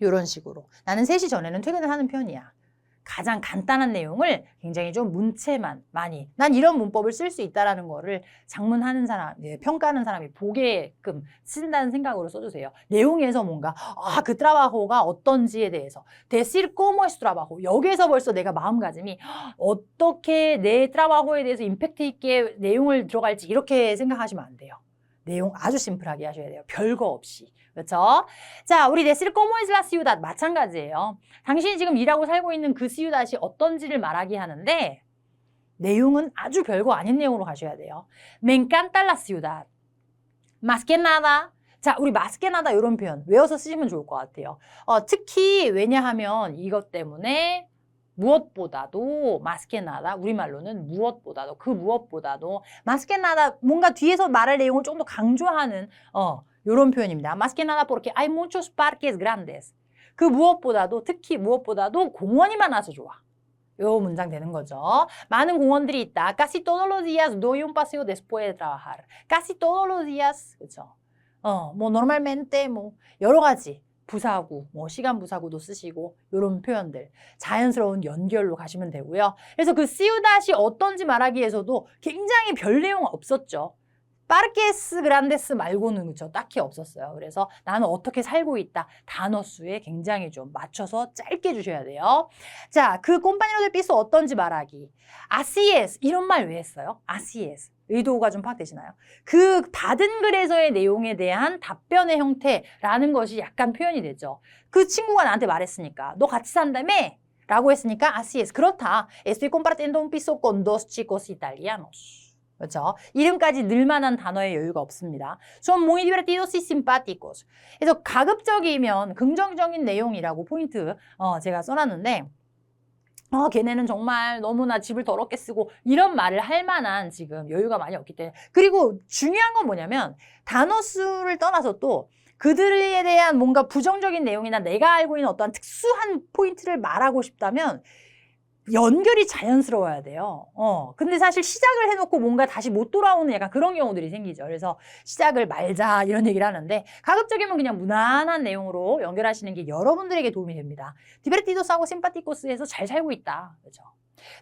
이런 식으로. 나는 3시 전에는 퇴근을 하는 편이야. 가장 간단한 내용을 굉장히 좀 문체만 많이 난 이런 문법을 쓸 수 있다라는 거를 작문하는 사람, 평가하는 사람이 보게끔 쓴다는 생각으로 써주세요. 내용에서 뭔가 그 트라바호가 어떤지에 대해서 decir cómo es trabajo 여기에서 벌써 내가 마음가짐이 어떻게 내 트라바호에 대해서 임팩트 있게 내용을 들어갈지 이렇게 생각하시면 안 돼요. 내용 아주 심플하게 하셔야 돼요. 별거 없이. 그렇죠? 자, 우리 decir cómo es la ciudad 마찬가지예요. 당신이 지금 일하고 살고 있는 그 ciudad이 어떤지를 말하게 하는데 내용은 아주 별거 아닌 내용으로 가셔야 돼요. Me encanta la ciudad. Más que nada. 자, 우리 más que nada 이런 표현 외워서 쓰시면 좋을 것 같아요. 특히 왜냐하면 이것 때문에 무엇보다도 마스케나다 우리말로는 무엇보다도 그 무엇보다도 마스케나다 뭔가 뒤에서 말할 내용을 좀 더 강조하는 이런 표현입니다. 마스케나다 porque hay muchos parques grandes. 그 무엇보다도 특히 무엇보다도 공원이 많아서 좋아. 요 문장 되는 거죠. 많은 공원들이 있다. Casi todos los días doy un paseo después de trabajar. Casi todos los días. 그렇죠. 뭐 normalmente 뭐 여러 가지 부사구, 뭐 시간 부사구도 쓰시고 이런 표현들 자연스러운 연결로 가시면 되고요. 그래서 그 ciudad이 어떤지 말하기 위해서도 굉장히 별 내용 없었죠. 파르케스 그란데스 말고는 그렇죠. 딱히 없었어요. 그래서 나는 어떻게 살고 있다. 단어 수에 굉장히 좀 맞춰서 짧게 주셔야 돼요. 자, 그 콤파니로 델 피소 어떤지 말하기. 아시에스 이런 말 왜 했어요? 아시에스. 의도가 좀 파악되시나요? 그 받은 글에서의 내용에 대한 답변의 형태라는 것이 약간 표현이 되죠. 그 친구가 나한테 말했으니까 너 같이 산다며? 라고 했으니까 아시에스. 그렇다. Estoy compartiendo un piso con dos chicos italianos. 그렇죠? 이름까지 늘만한 단어의 여유가 없습니다. Son muy divertidos y simpáticos. 그래서 가급적이면 긍정적인 내용이라고 포인트 제가 써놨는데 걔네는 정말 너무나 집을 더럽게 쓰고 이런 말을 할 만한 지금 여유가 많이 없기 때문에 그리고 중요한 건 뭐냐면 단어 수를 떠나서 또 그들에 대한 뭔가 부정적인 내용이나 내가 알고 있는 어떠한 특수한 포인트를 말하고 싶다면 연결이 자연스러워야 돼요. 근데 사실 시작을 해놓고 뭔가 다시 못 돌아오는 약간 그런 경우들이 생기죠. 그래서 시작을 말자 이런 얘기를 하는데 가급적이면 그냥 무난한 내용으로 연결하시는 게 여러분들에게 도움이 됩니다. 디베르티도스하고 심파티코스에서 잘 살고 있다. 그렇죠?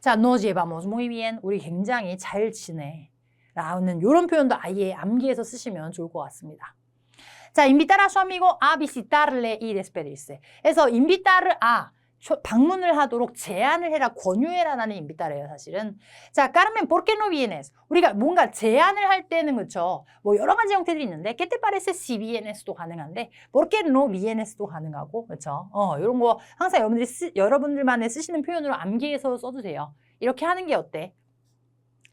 자, nos llevamos muy bien. 우리 굉장히 잘 지내. 라는 이런 표현도 아예 암기해서 쓰시면 좋을 것 같습니다. 자, invitar a su amigo a visitarle y despedirse. 그래서 invitar a 방문을 하도록 제안을 해라, 권유해라라는 인비따래요, 사실은. 자, Carmen, ¿por qué no vienes? 우리가 뭔가 제안을 할 때는 그렇죠. 뭐 여러 가지 형태들이 있는데, ¿qué te parece si vienes도 가능한데, ¿por qué no vienes도 가능하고, 그렇죠. 이런 거 항상 여러분들만의 쓰시는 표현으로 암기해서 써주세요. 이렇게 하는 게 어때?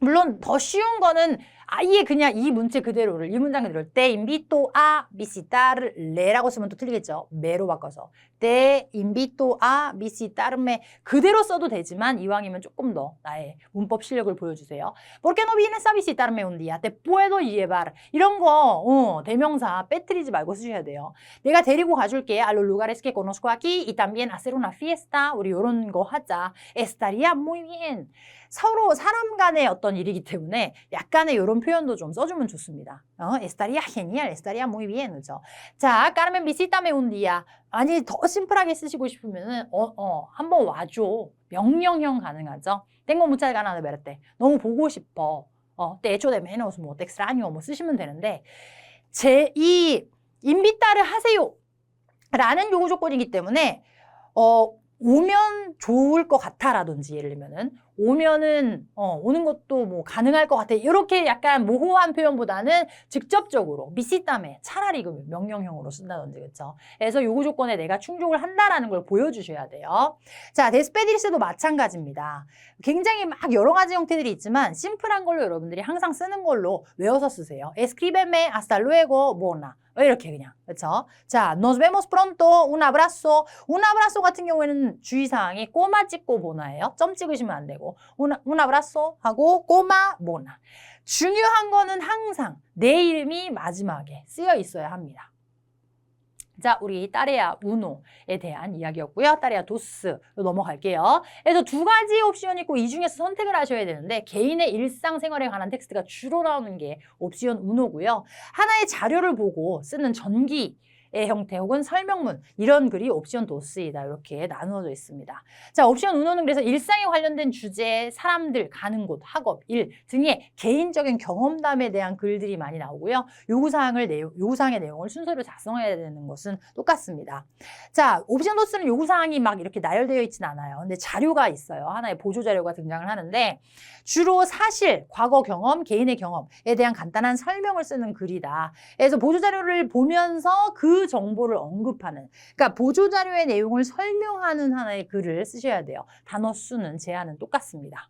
물론 더 쉬운 거는 아예 그냥 이 문체 그대로를 이 문장 그대로를 te invito a visitarle라고 쓰면 또 틀리겠죠. me로 바꿔서 te invito a visitarme 그대로 써도 되지만 이왕이면 조금 더 나의 문법 실력을 보여주세요. ¿Por qué no vienes a visitarme un día? te puedo llevar 이런 거 대명사 빼뜨리지 말고 쓰셔야 돼요. 내가 데리고 가줄게. a los lugares que conozco aquí y también hacer una fiesta 우리 이런 거 하자. estaría muy bien. 서로 사람 간의 어떤 일이기 때문에 약간의 이런 표현도 좀 써주면 좋습니다. estaría genial, estaría muy bien, 그죠? 자, Carmen, visítame un día. 아니, 더 심플하게 쓰시고 싶으면은, 한번 와줘. 명령형 가능하죠? Tengo muchas ganas de verte. 너무 보고 싶어. te echo de menos, 뭐, te extraño, 뭐 쓰시면 되는데, 이 invitar을 하세요. 라는 요구 조건이기 때문에, 오면 좋을 것 같아라든지 예를 들면은 오면은 오는 것도 뭐 가능할 것 같아 이렇게 약간 모호한 표현보다는 직접적으로 미시다메 차라리 그 명령형으로 쓴다든지 그렇죠. 그래서 요구 조건에 내가 충족을 한다라는 걸 보여주셔야 돼요. 자, 데스페디리스도 마찬가지입니다. 굉장히 막 여러 가지 형태들이 있지만 심플한 걸로 여러분들이 항상 쓰는 걸로 외워서 쓰세요. Escríbeme hasta luego, bona. 이렇게 그냥 그렇죠? 자, nos vemos pronto, un abrazo. un abrazo 같은 경우에는 주의사항이 꼬마 찍고 보나예요. 점 찍으시면 안 되고 un abrazo 하고 꼬마 보나. 중요한 거는 항상 내 이름이 마지막에 쓰여 있어야 합니다. 자, 우리 따레아 우노에 대한 이야기였고요. 따레아 도스로 넘어갈게요. 그래서 두 가지 옵션이 있고 이 중에서 선택을 하셔야 되는데 개인의 일상생활에 관한 텍스트가 주로 나오는 게 옵션 우노고요. 하나의 자료를 보고 쓰는 전기의 형태 혹은 설명문 이런 글이 옵션 도스이다. 이렇게 나누어져 있습니다. 자, 옵션 우노는 그래서 일상에 관련된 주제, 사람들, 가는 곳, 학업, 일 등의 개인적인 경험담에 대한 글들이 많이 나오고요. 요구사항의 내용을 순서로 작성해야 되는 것은 똑같습니다. 자, 옵션 도스는 요구사항이 막 이렇게 나열되어 있진 않아요. 근데 자료가 있어요. 하나의 보조자료가 등장을 하는데 주로 사실, 과거 경험, 개인의 경험에 대한 간단한 설명을 쓰는 글이다. 그래서 보조자료를 보면서 그 정보를 언급하는 그러니까 보조자료의 내용을 설명하는 하나의 글을 쓰셔야 돼요. 단어 수는 제한은 똑같습니다.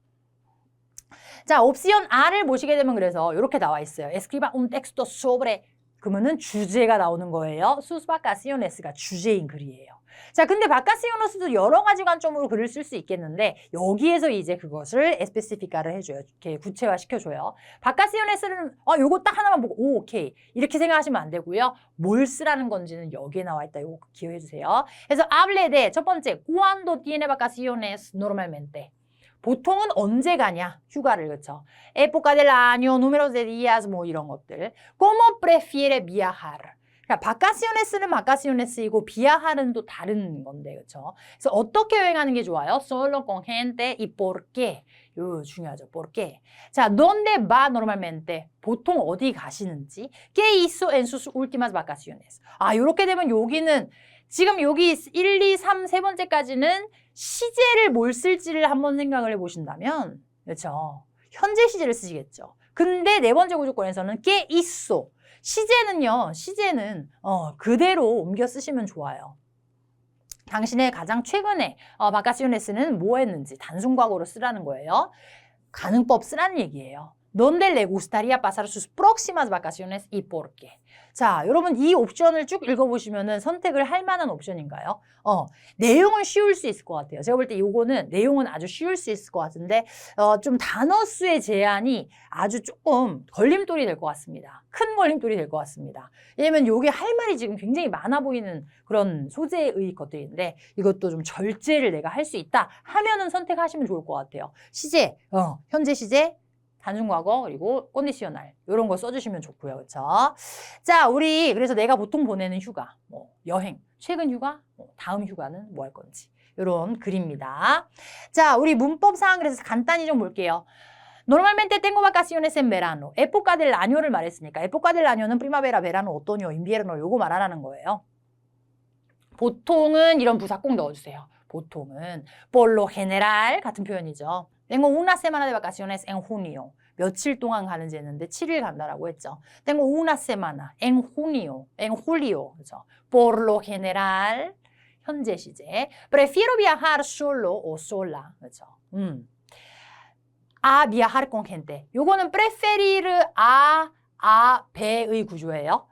자, 옵션 R을 보시게 되면 그래서 이렇게 나와 있어요. Escriba un texto sobre 그러면은 주제가 나오는 거예요. sus vacaciones가 주제인 글이에요. 자, 근데 vacaciones도 여러 가지 관점으로 글을 쓸 수 있겠는데 여기에서 이제 그것을 especifica를 해줘요. 이렇게 구체화시켜줘요. vacaciones는 요거 딱 하나만 보고 오, 오케이 이렇게 생각하시면 안 되고요. 뭘 쓰라는 건지는 여기에 나와 있다. 이거 기억해 주세요. 그래서 hable de 첫 번째, cuando tiene vacaciones normalmente. 보통은 언제 가냐? 휴가를, 그렇죠? época del año, números de días, 뭐 이런 것들. ¿Cómo prefiere viajar? 그러니까 바카시오네스는 바카시오네스이고 비아하는 또 다른 건데, 그렇죠? 그래서 어떻게 여행하는 게 좋아요? Solo con gente y por qué. 요 중요하죠. por qué. 자, ¿dónde va normalmente? 보통 어디 가시는지. ¿Qué hizo en sus últimas vacaciones? 요렇게 되면 여기는 지금 여기 1, 2, 3, 세 번째까지는 시제를 뭘 쓸지를 한번 생각을 해보신다면, 그렇죠? 현재 시제를 쓰시겠죠. 근데 네 번째 구조권에서는 que hizo. 시제는 그대로 옮겨 쓰시면 좋아요. 당신의 가장 최근에 바카시오네스는 뭐 했는지 단순 과거로 쓰라는 거예요. 가능법 쓰라는 얘기예요. ¿Dónde le gustaría pasar sus próximas vacaciones y por qué? 자, 여러분 이 옵션을 쭉 읽어보시면은 선택을 할 만한 옵션인가요? 내용은 쉬울 수 있을 것 같아요. 제가 볼 때 이거는 내용은 아주 쉬울 수 있을 것 같은데 좀 단어 수의 제한이 아주 조금 걸림돌이 될 것 같습니다. 큰 걸림돌이 될 것 같습니다. 왜냐면 이게 할 말이 지금 굉장히 많아 보이는 그런 소재의 것들인데 이것도 좀 절제를 내가 할 수 있다 하면은 선택하시면 좋을 것 같아요. 시제, 현재 시제, 단순 과거 그리고 컨디셔널 이런 거 써주시면 좋고요. 그렇죠? 자, 우리 그래서 내가 보통 보내는 휴가, 뭐 여행, 최근 휴가, 다음 휴가는 뭐 할 건지 이런 글입니다. 자, 우리 문법 사항 그래서 간단히 좀 볼게요. Normalmente tengo vacaciones en verano. época del año를 말했으니까 época del año는 primavera, verano, otoño, invierno 요거 말하라는 거예요. 보통은 이런 부사 꼭 넣어주세요. 보통은 por lo general 같은 표현이죠. Tengo una semana de vacaciones en junio. 며칠 동안 가는지 했는데 7일 간다라고 했죠. Tengo una semana en junio, en julio. 그렇죠? Por lo general 현재 시제. Prefiero viajar solo o sola. 그렇죠? A viajar con gente. 요거는 preferir 배의 구조예요.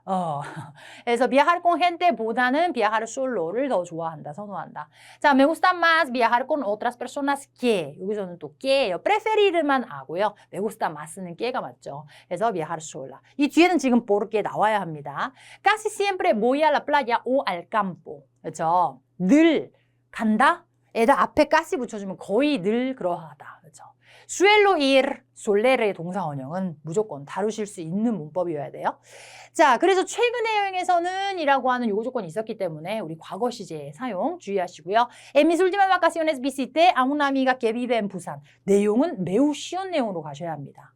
그래서 viajar con gente보다는 viajar solo를 더 좋아한다, 선호한다. 자, me gusta más viajar con otras personas que. 여기서는 또 que예요. preferir만 아고요. me gusta más는 que가 맞죠. 그래서 viajar sola. 이 뒤에는 지금 por qué 나와야 합니다. Casi siempre voy a la playa o al campo. 그렇죠? 늘 간다? 에다 앞에 casi 붙여주면 거의 늘 그러하다. 그렇죠? suelo ir, soler의 동사 원형은 무조건 다루실 수 있는 문법이어야 돼요. 자, 그래서 최근의 여행에서는 이라고 하는 요구 조건이 있었기 때문에 우리 과거 시제 사용 주의하시고요. En mis últimas vacaciones visité a una amiga que vive en Busan. 내용은 매우 쉬운 내용으로 가셔야 합니다.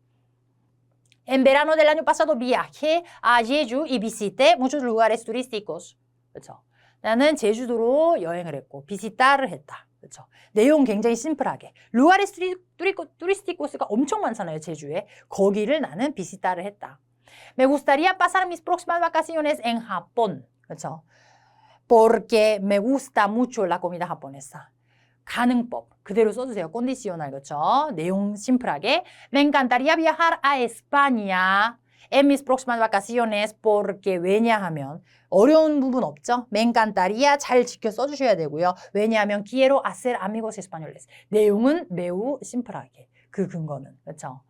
En verano del año pasado viajé a Jeju y visité muchos lugares turísticos. 그렇죠? 나는 제주도로 여행을 했고 비시타를 했다. 그렇죠? 내용 굉장히 심플하게. 루아레스 turísticos가 엄청 많잖아요, 제주에. 거기를 나는 비시타를 했다. Me gustaría pasar mis próximas vacaciones en Japón. 그렇죠? Porque me gusta mucho la comida japonesa. 가능법 그대로 써주세요. condicional 그렇죠? 내용 심플하게. Me encantaría viajar a España en mis próximas vacaciones porque 왜냐하면 어려운 부분 없죠? Me encantaría 잘 지켜 써주셔야 되고요. 왜냐하면 quiero hacer amigos españoles. 내용은 매우 심플하게. 그 근거는. 그렇죠?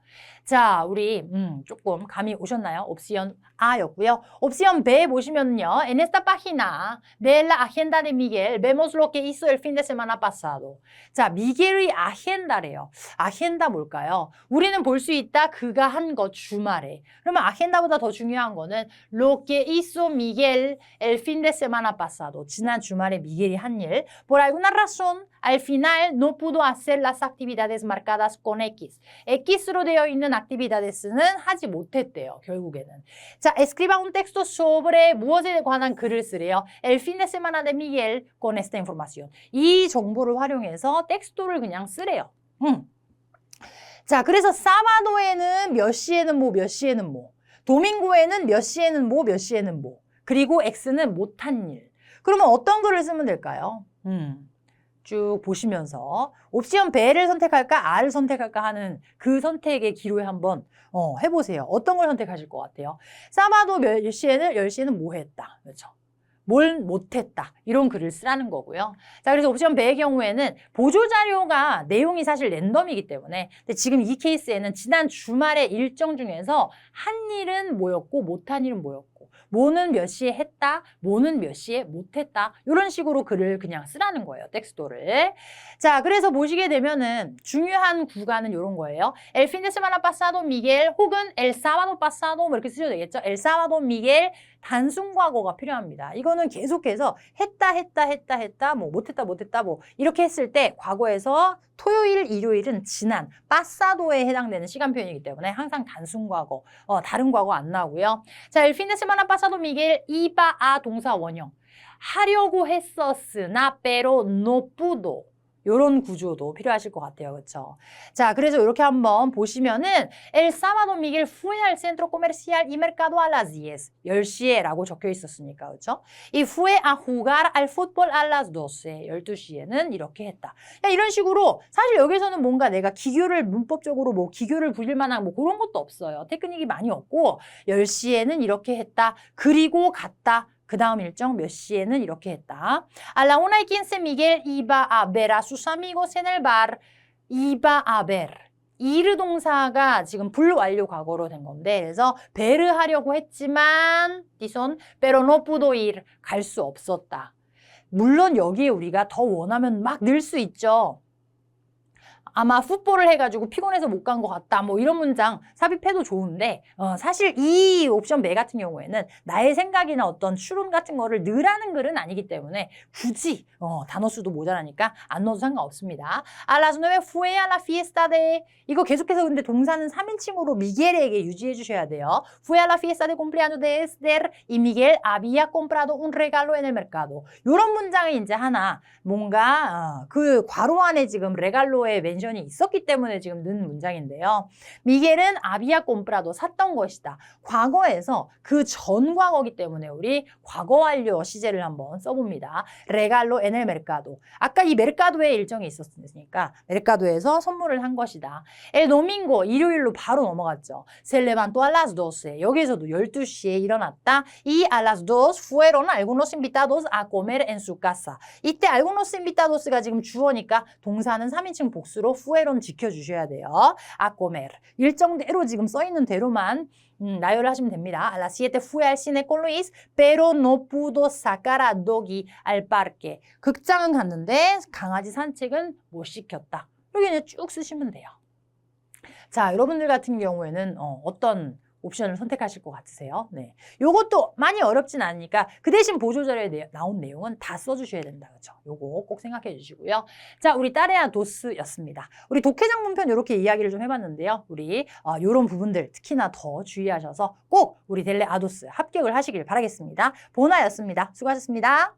자, 우리 조금 감이 오셨나요? 옵션 A였고요. 옵션 B 보시면요. En esta página de la agenda de Miguel vemos lo que hizo el fin de semana pasado. 자, 미겔의 아헨다래요. 아헨다 뭘까요? 우리는 볼 수 있다. 그가 한 것 주말에. 그러면 아헨다보다 더 중요한 거는 lo que hizo Miguel el fin de semana pasado. 지난 주말에 미겔이 한 일. Por alguna razón, al final no pudo hacer las actividades marcadas con X. X로 되어 있는 actividades는 하지 못했대요. 결국에는. 자, escriba un texto sobre 무엇에 관한 글을 쓰래요. El fin de semana de Miguel con esta información. 이 정보를 활용해서 텍스토를 그냥 쓰래요. 자, 그래서 사바도에는 몇 시에는 뭐, 몇 시에는 뭐. 도밍고에는 몇 시에는 뭐, 몇 시에는 뭐. 그리고 X는 못한 일. 그러면 어떤 글을 쓰면 될까요? 쭉 보시면서 옵션 배를 선택할까 R을 선택할까 하는 그 선택의 기로에 한번 해보세요. 어떤 걸 선택하실 것 같아요? 사바도 10시에는 뭐 했다. 그렇죠? 뭘 못했다. 이런 글을 쓰라는 거고요. 자, 그래서 옵션 B의 경우에는 보조자료가 내용이 사실 랜덤이기 때문에 근데 지금 이 케이스에는 지난 주말의 일정 중에서 한 일은 뭐였고 못한 일은 뭐였고 뭐는 몇 시에 했다, 뭐는 몇 시에 못했다 이런 식으로 글을 그냥 쓰라는 거예요. 텍스토를. 자, 그래서 보시게 되면은 중요한 구간은 이런 거예요. El fin de semana pasado Miguel 혹은 El sábado pasado 뭐 이렇게 쓰셔도 되겠죠. El sábado Miguel 단순 과거가 필요합니다. 이거는 계속해서 했다, 뭐 못했다, 뭐 이렇게 했을 때 과거에서 토요일, 일요일은 지난 빠사도에 해당되는 시간 표현이기 때문에 항상 단순 과거, 다른 과거 안 나오고요. 자, el fin de semana pasado Miguel iba a 동사 원형. 하려고 했었으나 pero no pudo. 요런 구조도 필요하실 것 같아요. 그렇죠? 자, 그래서 이렇게 한번 보시면은 El sábado Miguel fue al centro comercial y mercado a las 10. 10시에라고 적혀 있었으니까. 그렇죠? Y fue a jugar al fútbol a las 12. 12시에는 이렇게 했다. 이런 식으로 사실 여기서는 뭔가 내가 기교를 문법적으로 뭐 기교를 부릴 만한 뭐 그런 것도 없어요. 테크닉이 많이 없고 10시에는 이렇게 했다. 그리고 갔다. 그 다음 일정 몇 시에는 이렇게 했다. A la 1:15 Miguel iba a ver a sus amigos en el bar. iba a ver. 이르 동사가 지금 불완료 과거로 된 건데 그래서 베르 하려고 했지만 디손 pero no pudo ir. 갈 수 없었다. 물론 여기에 우리가 더 원하면 막 넣을 수 있죠. 아마 풋볼을 해가지고 피곤해서 못 간 것 같다. 뭐 이런 문장 삽입해도 좋은데 사실 이 옵션 배 같은 경우에는 나의 생각이나 어떤 추론 같은 거를 넣으라는 글은 아니기 때문에 굳이 단어 수도 모자라니까 안 넣어도 상관없습니다. A las 9 fue a la fiesta de 이거 계속해서 근데 동사는 3인칭으로 미겔에게 유지해 주셔야 돼요. Fue a la fiesta de cumpleaños de Esther y Miguel había comprado un regalo en el mercado. 이런 문장이 이제 하나 뭔가 그 괄호 안에 지금 레갈로의 멘션이 있었기 때문에 지금 넣은 문장인데요. 미겔은 아비아 꼼프라도 샀던 것이다. 과거에서 그 전 과거기 때문에 우리 과거 완료 시제를 한번 써봅니다. 레갈로 에넬 메르카도. 아까 이 메르카도의 일정이 있었으니까 메르카도에서 선물을 한 것이다. 엘 도밍고 일요일로 바로 넘어갔죠. Se levantó a las 12. 여기서도 12시에 일어났다. Y a las 2 fueron algunos invitados a comer en su casa. 이때 algunos invitados가 지금 주어니까 동사는 3인칭 복수로 fueron 지켜주셔야 돼요. A comer. 일정대로 지금 써있는 대로만 나열을 하시면 됩니다. A las 7 fue al cine con Luis, pero no pudo sacar a Doggy al parque. 극장은 갔는데 강아지 산책은 못 시켰다. 이렇게 쭉 쓰시면 돼요. 자, 여러분들 같은 경우에는 어떤 옵션을 선택하실 것 같으세요? 네, 요것도 많이 어렵진 않으니까 그 대신 보조자료에 나온 내용은 다 써주셔야 된다. 그렇죠? 요거 꼭 생각해 주시고요. 자, 우리 따레아 도스였습니다. 우리 독해장 문편 이렇게 이야기를 좀 해봤는데요. 우리 요런 부분들 특히나 더 주의하셔서 꼭 우리 델레 아도스 합격을 하시길 바라겠습니다. 보나였습니다. 수고하셨습니다.